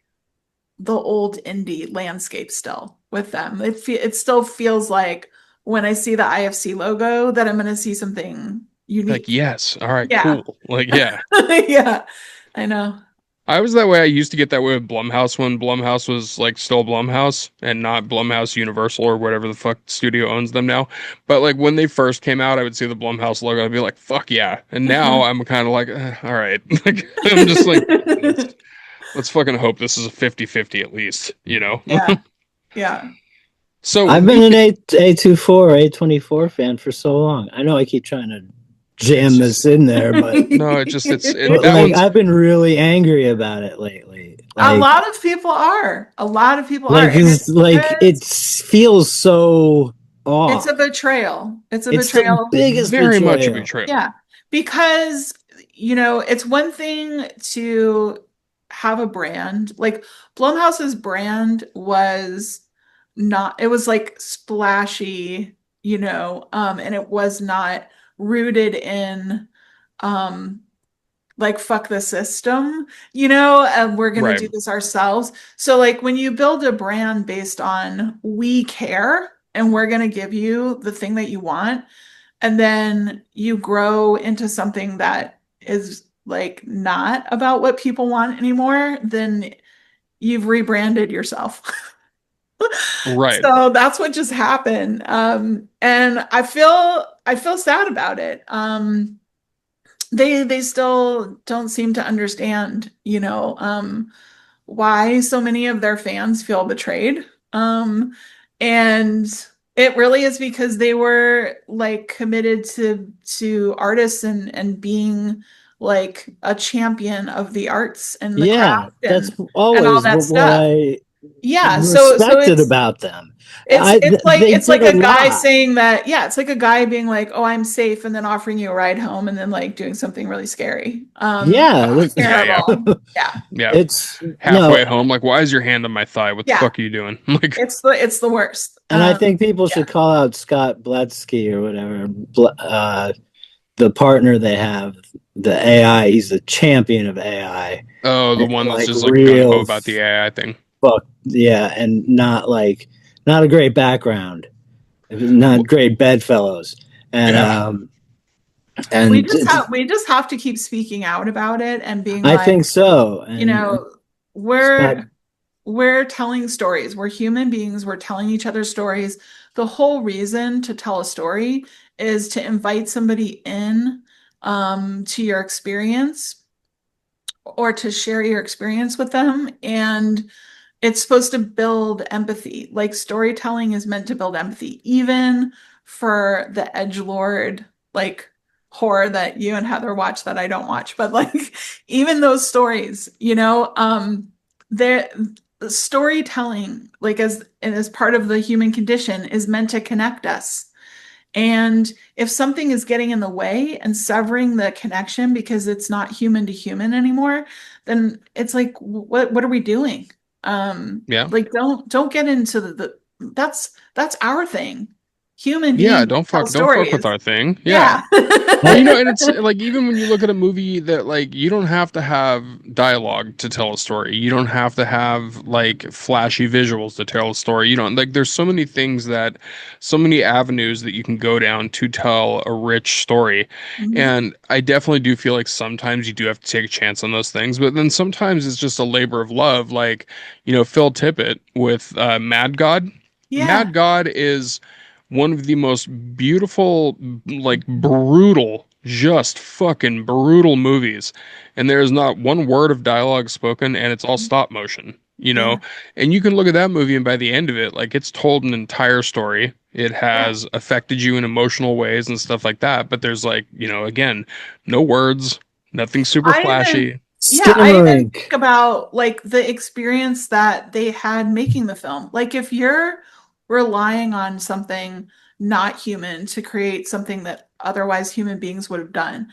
the old indie landscape still with them. It still feels like when I see the IFC logo that I'm going to see something Like, unique. yes, all right, Yeah. cool. Like, yeah. Yeah. I know. I was that way. I used to get that way with Blumhouse when Blumhouse was like still Blumhouse and not Blumhouse Universal or whatever the fuck studio owns them now. But like when they first came out, I would see the Blumhouse logo. I'd be like, fuck yeah. And now I'm kind of like, all right. Like, I'm just like, let's fucking hope this is a 50-50 at least. Yeah. Yeah. So I've been an A24, A24 fan for so long. I know I keep trying to jam this in there, but no, but that like one's I've been really angry about it lately. A Like, lot of people are. A lot of people are. like And it's it's like because it feels so it's off. a betrayal. It's a It's the betrayal. biggest very much a betrayal. betrayal. Yeah. Because, it's one thing to have a brand. Like Blumhouse's brand was not, it was like splashy, and it was not rooted in um like fuck the system, and we're going to Right. do this ourselves. So like when you build a brand based on we care and we're going to give you the thing that you want, and then you grow into something that is like not about what people want anymore, then you've rebranded yourself. Right. So that's what just happened. And I feel sad about it. They still don't seem to understand, why so many of their fans feel betrayed. And it really is because they were like committed to artists and being like a champion of the arts and the Yeah, craft that's and all always that what stuff. I Yeah, so respected it's about them. it's it's like They it's did like a a guy lot. saying that, yeah, it's like a guy being like, "Oh, I'm safe," and then offering you a ride home and then like doing something really scary. Yeah, Yeah, yeah. Terrible. Yeah. Yeah. it's Halfway no, home, like, why is your hand on my thigh? What the Yeah. fuck are you doing? Like, It's the worst. and I think people Yeah. should call out Scott Bletsky or whatever, the partner they have, the AI. He's the champion of AI. oh, the And, one that's like just like gung ho real about the AI thing. fuck, yeah, and not a great background, not great bedfellows, and Yeah. We and just have we just have to keep speaking out about it and being I like, think so. you And know, Scott, we're telling stories. We're human beings. We're telling each other stories. The whole reason to tell a story is to invite somebody in to your experience or to share your experience with them. And it's supposed to build empathy. Like storytelling is meant to build empathy, even for the edgelord, like horror that you and Heather watch that I don't watch, but like even those stories, they're storytelling, like as part of the human condition, is meant to connect us. And if something is getting in the way and severing the connection because it's not human to human anymore, then it's like, what are we doing? Yeah. Like don't get into that's our thing. Human Yeah, beings don't tell fuck with stories. our thing. Yeah. Yeah. Well, and it's like even when you look at a movie that like you don't have to have dialogue to tell a story. You don't have to have like flashy visuals to tell a story. You don't like there's so many avenues that you can go down to tell a rich story. Mhm. And I definitely do feel like sometimes you do have to take a chance on those things, but then sometimes it's just a labor of love. Like, Phil Tippett with Mad God. Yeah. Mad God is one of the most beautiful, like brutal, just fucking brutal movies. And there is not one word of dialogue spoken, and it's all stop motion, Yeah. And you can look at that movie, and by the end of it, like it's told an entire story. It Yeah. has affected you in emotional ways and stuff like that. But there's like, again, no words, nothing super I even, flashy. yeah, I even Skinamarink. think about like the experience that they had making the film. Like if you're relying on something not human to create something that otherwise human beings would have done,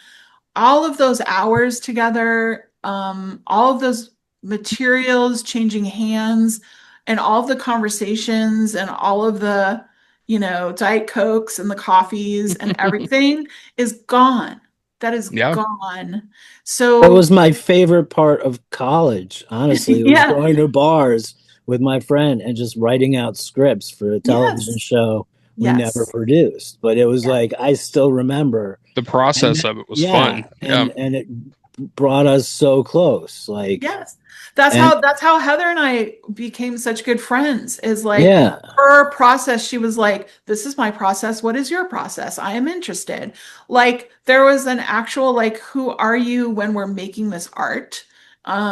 all of those hours together, all of those materials changing hands, and all of the conversations, and all of the, Diet Cokes and the coffees and everything is gone. That is Yeah. gone. That So, was my favorite part of college, honestly. It was yeah, going to bars with my friend and just writing out scripts for a television yes, show we never yes, produced. But it was yeah, like I still remember. The And process of it was yeah, fun. Yeah. and it brought us so close. Like, yes. That's and how Heather and I became such good friends, is like yeah, her process. She was like, "This is my process. What is your process? I am interested." Like there was an actual like, "Who are you when we're making this art?"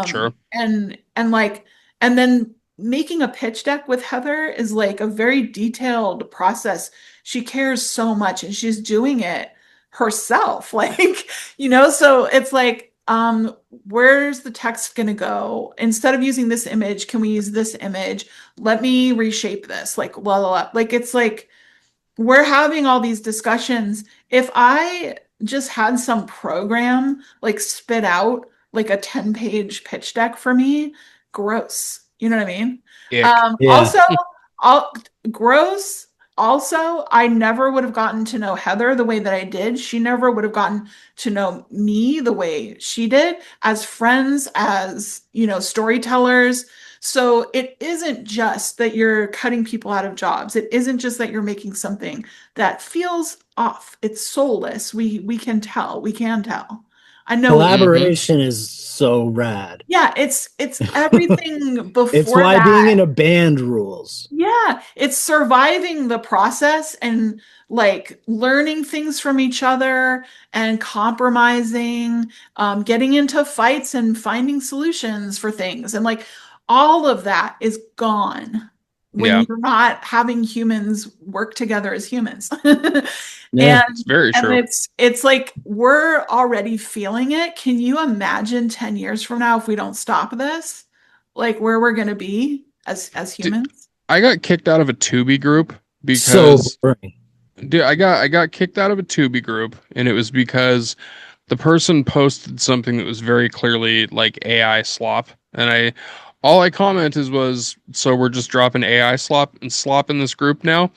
Sure. And like, and then making a pitch deck with Heather is like a very detailed process. She cares so much, and she's doing it herself. Like, so it's like, where's the text going to go? Instead of using this image, can we use this image? Let me reshape this. Like, la la la. Like, it's like we're having all these discussions. If I just had some program like spit out like a 10-page pitch deck for me, gross. You know what I mean? Ick. yeah. Also, all gross. Also, I never would have gotten to know Heather the way that I did. She never would have gotten to know me the way she did, as friends, as, storytellers. So it isn't just that you're cutting people out of jobs. It isn't just that you're making something that feels off. It's soulless. We can tell. We can tell. I know we can. Hmm. Collaboration is so rad. Yeah, it's everything It's before why being that. in a band rules. Yeah, it's surviving the process and like learning things from each other and compromising, getting into fights and finding solutions for things. And like all of that is gone when Yeah, you're not having humans work together as humans. Yeah. And it's very and true. it's like we're already feeling it. Can you imagine 10 years from now if we don't stop this? Like where we're going to be as D- humans? I got kicked out of a Tubi group So because boring. dude, I got kicked out of a Tubi group, and it was because the person posted something that was very clearly like AI slop, and all I commented was, so we're just dropping AI slop in this group now.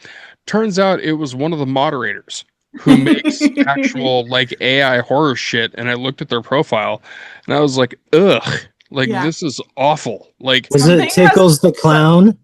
Turns out it was one of the moderators who makes actual like AI horror shit, and I looked at their profile, and I was like, ugh, like Yeah. this is awful. Like Was Something it has Tickles the Clown?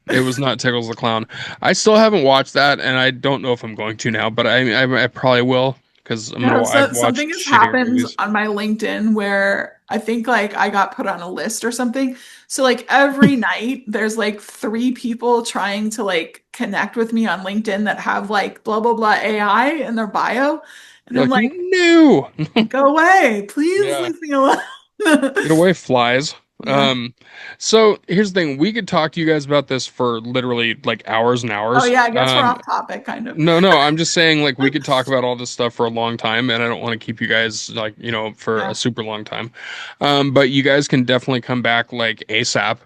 it was not Tickles the Clown. I still haven't watched that, and I don't know if I'm going to now, but I probably will because No, I've so something watched has shittier happened movies. on my LinkedIn where I think like I got put on a list or something. So like every night there's like three people trying to like connect with me on LinkedIn that have like blah blah blah AI in their bio. And You're I'm like, like, no, go away, please yeah, leave me alone. get away, flies. Yeah. Um, so here's the thing: we could talk to you guys about this for literally like hours and Oh hours. yeah, I guess we're off topic kind of. No, I'm just saying like we could talk about all this stuff for a long time, and I don't want to keep you guys like for a Yeah. super long time. But you guys can definitely come back like ASAP,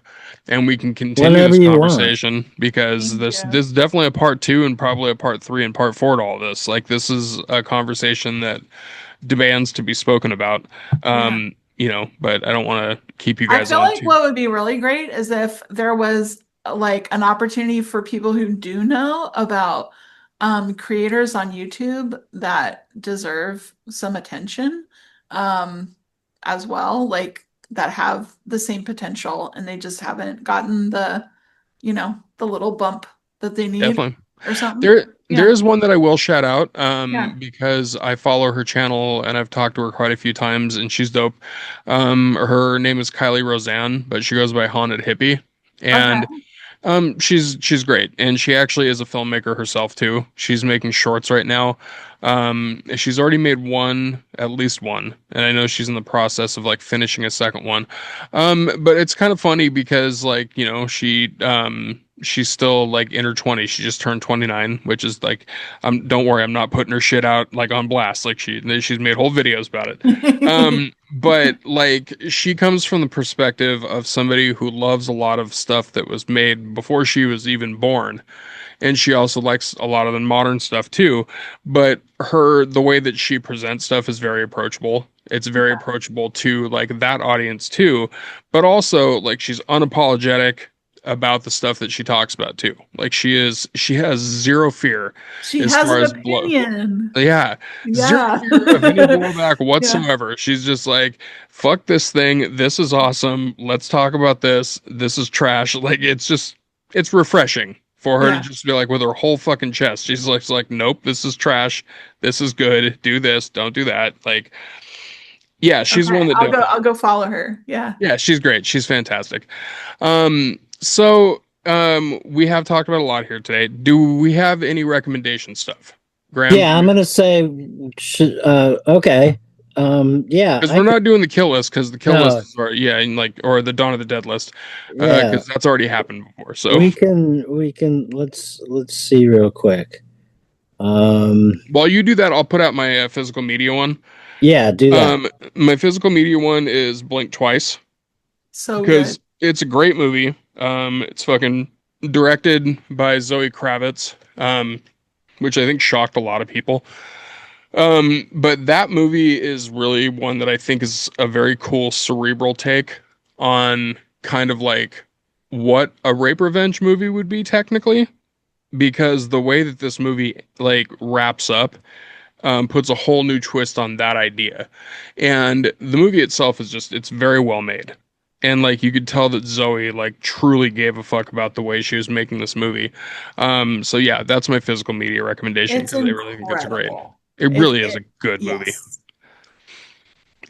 and we can continue Whenever this you want. conversation because Thank this you. is definitely a part two and probably a part three and part four to all this. Like this is a conversation that demands to be spoken about. Yeah. but I don't want to keep you I guys feel on like too. what would be really great is if there was like an opportunity for people who do know about creators on YouTube that deserve some attention as well, like that have the same potential and they just haven't gotten the little bump that they need Definitely. or something. There Yeah. is one that I will shout out, Yeah. because I follow her channel and I've talked to her quite a few times and she's dope. Her name is Kylie Roseanne, but she goes by Haunted Hippie. Okay. And she's great, and she actually is a filmmaker herself too. She's making shorts right now. She's already made one, at least one, and I know she's in the process of like finishing a second one. But it's kind of funny because like, she's still like in her 20s. She just turned 29, which is like, don't worry, I'm not putting her shit out like on blast. Like she's made whole videos about it. But like she comes from the perspective of somebody who loves a lot of stuff that was made before she was even born. And she also likes a lot of the modern stuff too. But the way that she presents stuff is very approachable. It's very approachable to like that audience too. But also like she's unapologetic about the stuff that she talks about too. Like she has zero fear She as has far an as opinion. yeah, zero Yeah. fear of any blowback Yeah. whatsoever. She's just like, fuck this thing. This is awesome. Let's talk about this. This is trash. Like, it's refreshing for her to Yeah. just be like, with her whole fucking chest. She's like, nope, this is trash. This is good. Do this. Don't do that. Like, yeah, she's Okay. one that definitely, I'll go follow her. Yeah. yeah, she's great. She's fantastic. So, we have talked about a lot here today. Do we have any recommendation stuff? Graham, Yeah, I'm gonna say, okay. Yeah, because I we're could. not doing the kill list because the kill list No, is already, yeah, and like or the Dawn of the Dead list, yeah, because that's already happened before. So we can. Let's see real quick. while you do that, I'll put out my physical media one. Yeah, do that. My physical media one is Blink Twice So because good. it's a great movie. It's fucking directed by Zoe Kravitz, which I think shocked a lot of people. But that movie is really one that I think is a very cool cerebral take on kind of like what a rape revenge movie would be technically, because the way that this movie like wraps up puts a whole new twist on that idea. And the movie itself is just, it's very well made. And like you could tell that Zoe like truly gave a fuck about the way she was making this movie. So yeah, that's my physical media recommendation It's because I really think it's great. incredible. It It, really is it a good movie. yes.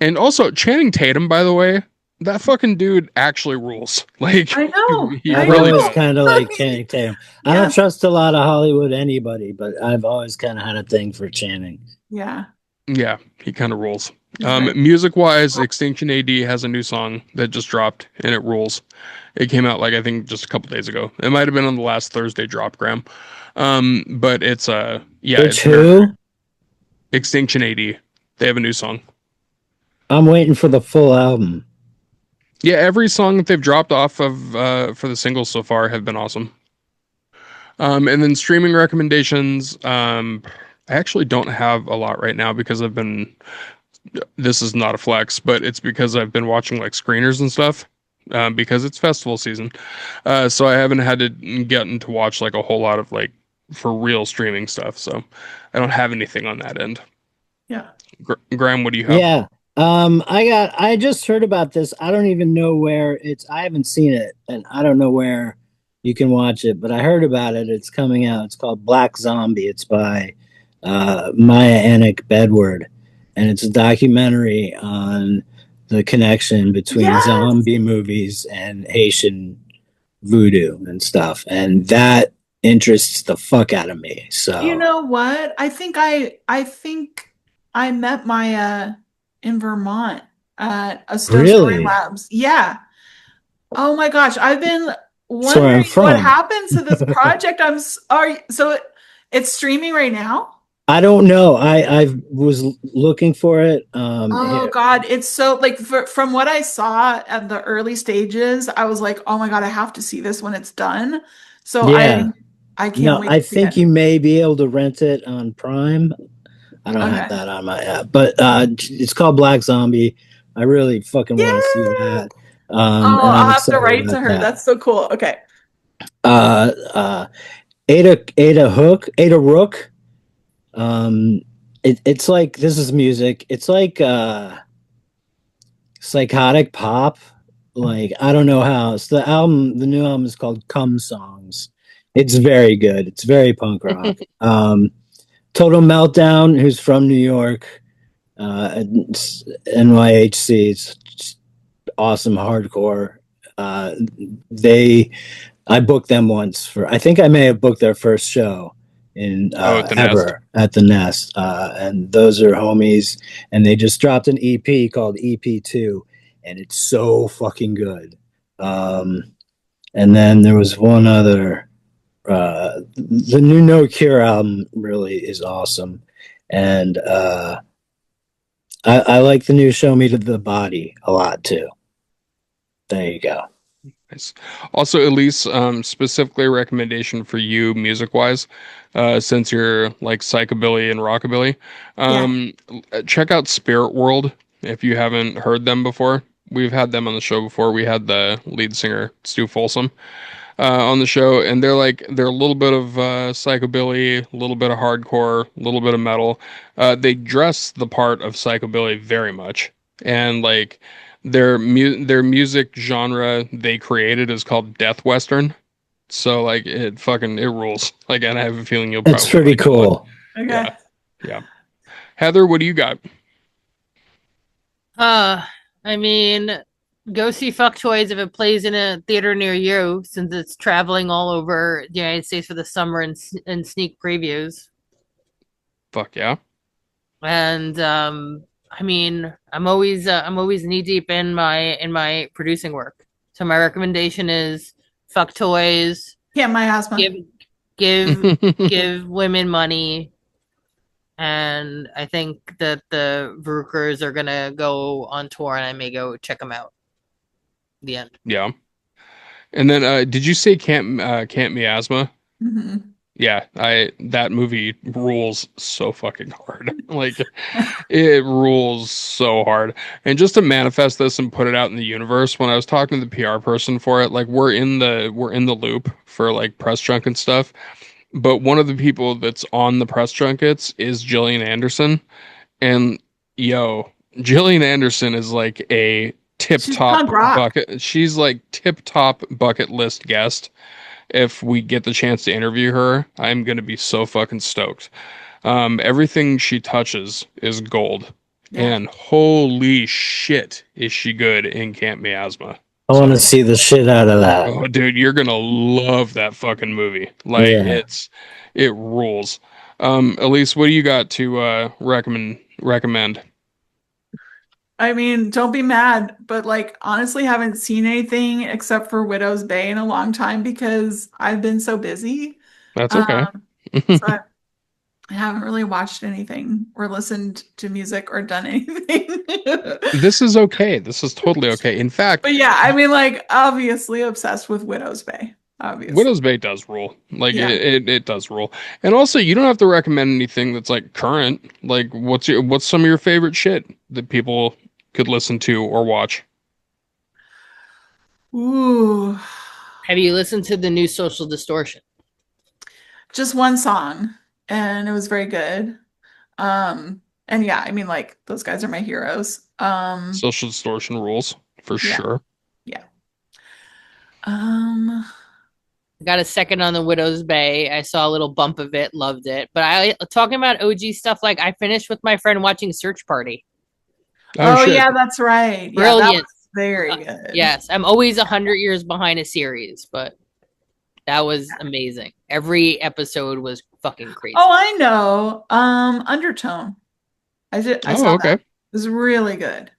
And also Channing Tatum, by the way, that fucking dude actually rules. Like I know. he I I've really always does. know. kind of like Channing Tatum. I don't Yeah. trust a lot of Hollywood anybody, but I've always kind of had a thing for Channing. Yeah. Yeah, he kind of rules. He's great. Music wise, Extinction AD has a new song that just dropped and it rules. It came out like I think just a couple days ago. It might have been on the last Thursday drop, Graham. But it's yeah, Which it's very who? Extinction AD. They have a new song. I'm waiting for the full album. Yeah, every song that they've dropped off of for the singles so far have been awesome. And then streaming recommendations. I actually don't have a lot right now because I've been. This is not a flex, but it's because I've been watching like screeners and stuff. Because it's festival season, so I haven't had to get into watch like a whole lot of like for real streaming stuff. So I don't have anything on that end. Yeah. Graham, what do you have? Yeah. I just heard about this. I don't even know where it's I haven't seen it and I don't know where you can watch it, but I heard about it. It's coming out. It's called Black Zombie. It's by Maya Annick Bedward. And it's a documentary on the connection between Yes. zombie movies and Haitian voodoo and stuff. And that interests the fuck out of me. So You know what? I think I met Maya in Vermont at a Stone Story Really? Labs. Yeah. Oh my gosh, I've been where I'm wondering from. what happened to this project. It's streaming right now? I don't know. I was looking for it. Oh Here. God, it's so like from what I saw at the early stages, I was like, oh my God, I have to see this when it's done. So Yeah. I can't No, wait I to see think it. you may be able to rent it on Prime. I don't have Okay. that on my app, but it's called Black Zombie I really fucking want to see that. And I'll I'm have to excited write to about her. that. That's so cool. Okay. Ada Rook. It's like, this is music. It's like psychotic pop. Like, I don't know how. It's the new album is called Come Songs. It's very good. It's very punk rock. Total Meltdown, who's from New York, NYHC. It's just awesome hardcore. I booked them once I think I may have booked their first show in at the Nest. ever at the Nest. And those are homies, and they just dropped an EP called EP2, and it's so fucking good. And then there was one other, the new No Cure album really is awesome. And I like the new Show Me to the Body a lot too. There you go. Nice. Also, Elise, specifically a recommendation for you music wise, since you're like psychobilly and rockabilly. Check out Spirit World if you haven't heard them before. We've had them on the show before. We had the lead singer, Stu Folsom, on the show, and they're a little bit of psychobilly, a little bit of hardcore, a little bit of metal. They dress the part of psychobilly very much, and like their music genre they created is called death western. So like it rules. Like, and I have a feeling you'll It's probably pretty like it a lot. cool. Okay. Yeah. Heather, what do you got? I mean, go see Fuck Toys if it plays in a theater near you, since it's traveling all over the United States for the summer and sneak previews. Fuck yeah. And I mean, I'm always knee deep in my producing work. So my recommendation is Fuck Toys. Yeah, my asthma. Give women money. And I think that the Vrookers are gonna go on tour, and I may go check them out. The end. Yeah. And then did you say Can't Miasma? Mm-hmm. Yeah, that movie rules so fucking hard. Like, it rules so hard. And just to manifest this and put it out in the universe, when I was talking to the PR person for it, like we're in the loop for like press junk and stuff. But one of the people that's on the press junkets is Gillian Anderson. And yo, Gillian Anderson is like a tip top bucket. She's like tip top bucket list guest. If we get the chance to interview her, I'm gonna be so fucking stoked. Everything she touches is gold, and holy shit, is she good in Camp Miasma? I want to see the shit out of that. Oh, dude, you're gonna love that fucking movie. Like, it rules. Elise, what do you got to recommend? I mean, don't be mad, but like honestly haven't seen anything except for Widow's Bay in a long time because I've been so busy. That's okay. So I haven't really watched anything or listened to music or done anything. This is okay. This is totally okay. In fact, but yeah, I mean, like obviously obsessed with Widow's Bay. Obviously. Widow's Bay does rule. Like it does rule. And also, you don't have to recommend anything that's like current. Like what's some of your favorite shit that people could listen to or watch? Ooh. Have you listened to the new Social Distortion? Just one song, and it was very good. And yeah, I mean, like those guys are my heroes. Social Distortion rules for sure. Yeah. Got a second on the Widow's Bay. I saw a little bump of it, loved it. But I talking about OG stuff, like I finished with my friend watching Search Party. Oh yeah, that's right. Brilliant. Yeah, that was very good. Yes, I'm always 100 years behind a series, but that was amazing. Every episode was fucking crazy. Oh, I know. Undertone. I saw okay. that. It was really good.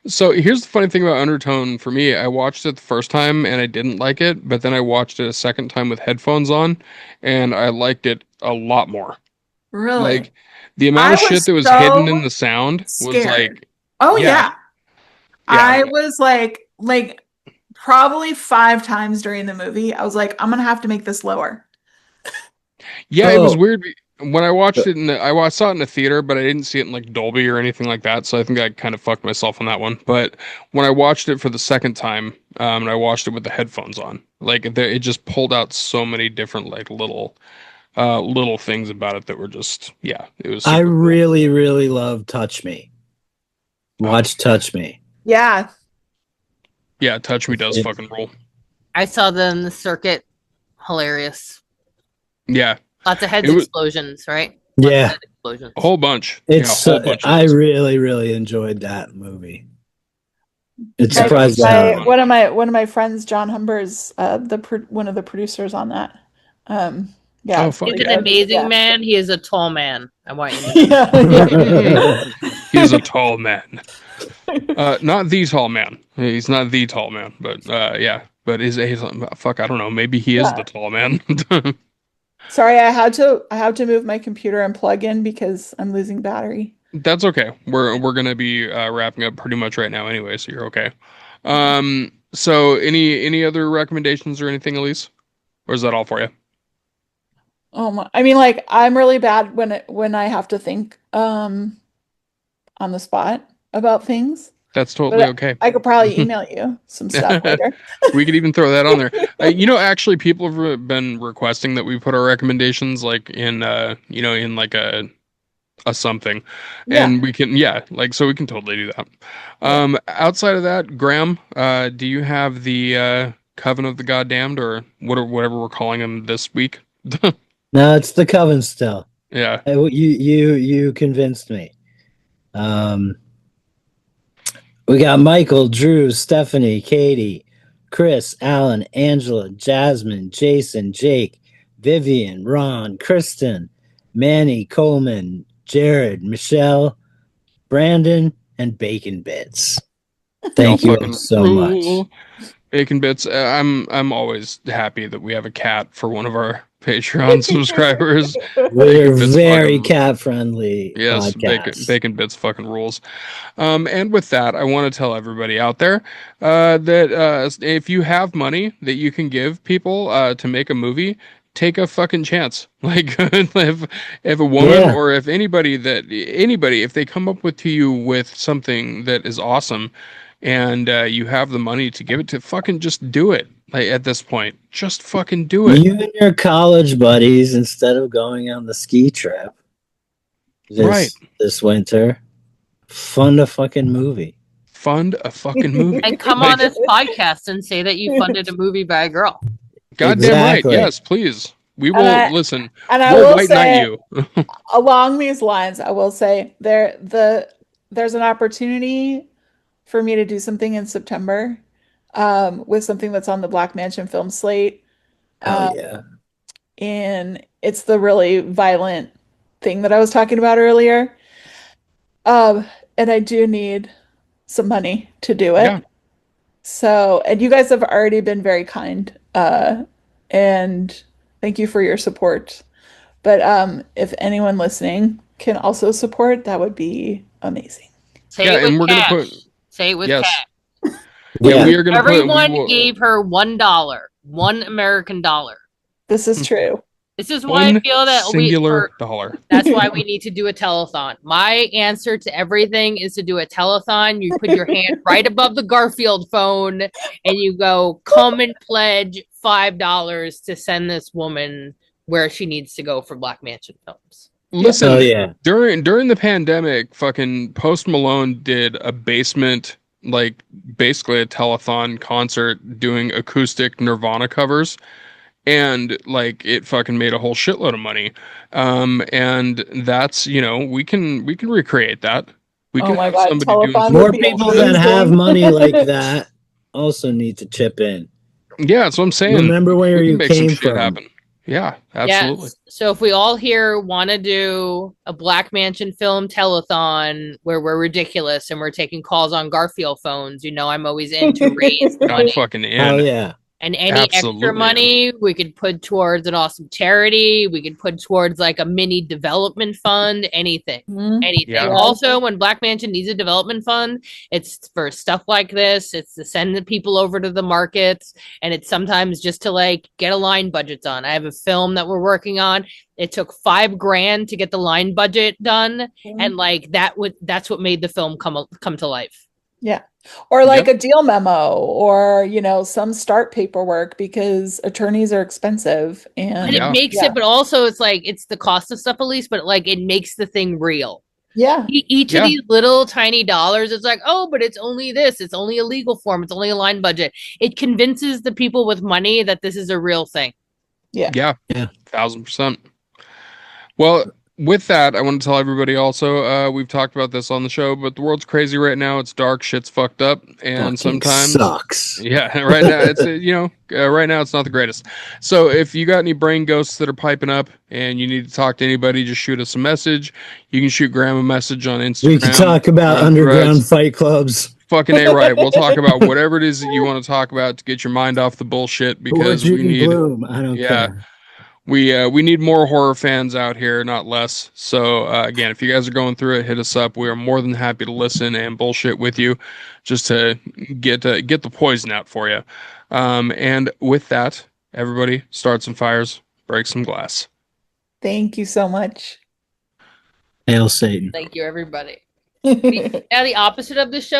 So here's the funny thing about Undertone for me. I watched it the first time and I didn't like it, but then I watched it a second time with headphones on and I liked it a lot more. Really? Like the amount of shit that was hidden in the sound was like, oh yeah. I was like probably 5 times during the movie. I was like, I'm gonna have to make this lower. Yeah, it was weird. when I watched it I saw it in the theater, but I didn't see it in like Dolby or anything like that. So I think I kind of fucked myself on that one. But when I watched it for the second time, and I watched it with the headphones on, like it just pulled out so many different like little things about it that were just, yeah, it was super I cool. really, really love Touch Me. Watch Touch Me. Yeah. Yeah, Touch Me does fucking roll. I saw them in the circuit. Hilarious. Yeah. Lots of heads explosions, right? Yeah. Explosions. A whole bunch. It's yeah, a whole bunch I really, really enjoyed that movie. It's Yeah, surprised one of my friends, John Humber's one of the producers on that. Yeah. Oh, fuck He's yeah. an amazing man. He is a tall man. I want you to know. He is a tall man. Not the tall man. He's not the tall man, but yeah. But he's fuck, I don't know. Maybe he is the tall man. Sorry, I had to move my computer and plug in because I'm losing battery. That's okay. We're gonna be wrapping up pretty much right now anyway, so you're okay. So any other recommendations or anything, Elise? Or is that all for you? I mean, like, I'm really bad when I have to think on the spot about things. That's totally okay. I could probably email you some stuff later. We could even throw that on there. Actually, people have been requesting that we put our recommendations like in in like a something, and we can so we can totally do that. Outside of that, Graham, do you have the Coven of the Goddamned or whatever we're calling them this week? No, it's the Coven still. Yeah. You convinced me. We got Michael, Drew, Stephanie, Katie, Chris, Alan, Angela, Jasmine, Jason, Jake, Vivian, Ron, Kristen, Manny, Coleman, Jared, Michelle, Brandon, and Bacon Bits. Thank you so much. Bacon Bits. I'm always happy that we have a cat for one of our Patreon subscribers. We're very cat friendly. Yes, Bacon Bits fucking rules. And with that, I want to tell everybody out there that if you have money that you can give people to make a movie, take a fucking chance. Like if a woman or if anybody, if they come up to you with something that is awesome and you have the money to give it to, fucking just do it. Like at this point, just fucking do it. You and your college buddies, instead of going on the ski trip this winter, fund a fucking movie. Fund a fucking movie. And come on this podcast and say that you funded a movie by a girl. Goddamn right. Yes, please. We will listen. And I will say, you. Along these lines, I will say there's an opportunity for me to do something in September with something that's on the Black Mansion film slate. And it's the really violent thing that I was talking about earlier. And I do need some money to do it. Yeah. So, and you guys have already been very kind. And thank you for your support. But if anyone listening can also support, that would be amazing. Say it with cash. Say it with cash. Yeah, we are gonna Everyone gave her $1, $1 American dollar. This is true. This is why I feel that singular dollar. That's why we need to do a telethon. My answer to everything is to do a telethon. You put your hand right above the Garfield phone and you go, come and pledge $5 to send this woman where she needs to go for Black Mansion films. Listen, during the pandemic, fucking Post Malone did a basement, like basically a telethon concert doing acoustic Nirvana covers. And like it fucking made a whole shitload of money. And that's, we can recreate that. We can have somebody doing more people that have money like that also need to chip in. Yeah, that's what I'm saying. Remember where you came from. Happen. Yeah, absolutely. Yes. So if we all here want to do a Black Mansion film telethon where we're ridiculous and we're taking calls on Garfield phones, I'm always in to raise money. I'm fucking in. Oh yeah. And any extra Absolutely, money we could put towards an awesome charity. We could put towards like a mini development fund, anything. Anything. Yeah. Also, when Black Mansion needs a development fund, it's for stuff like this. It's to send the people over to the markets, and it's sometimes just to like get a line budget done. I have a film that we're working on. It took $5,000 to get the line budget done, and like that's what made the film come to life. Yeah. Or like a deal memo or, you know, some start paperwork because attorneys are expensive. And it makes it, but also it's like, it's the cost of stuff, Elise, but like it makes the thing real. Yeah. Each of these little tiny dollars, it's like, oh, but it's only this. It's only a legal form. It's only a line budget. It convinces the people with money that this is a real thing. Yeah. Yeah. 1,000%. Well, with that, I want to tell everybody also, we've talked about this on the show, but the world's crazy right now. It's dark, shit's fucked up, and sometimes sucks. Yeah, right now it's right now it's not the greatest. So if you got any brain ghosts that are piping up and you need to talk to anybody, just shoot us a message. You can shoot Graham a message on Instagram. We can talk about underground fight clubs. Fucking A right. We'll talk about whatever it is that you want to talk about to get your mind off the bullshit because we need bloom. I don't care. We need more horror fans out here, not less. So again, if you guys are going through it, hit us up. We are more than happy to listen and bullshit with you, just to get the poison out for you. And with that, everybody, start some fires, break some glass. Thank you so much. Hail Satan. Thank you, everybody. Now the opposite of the show.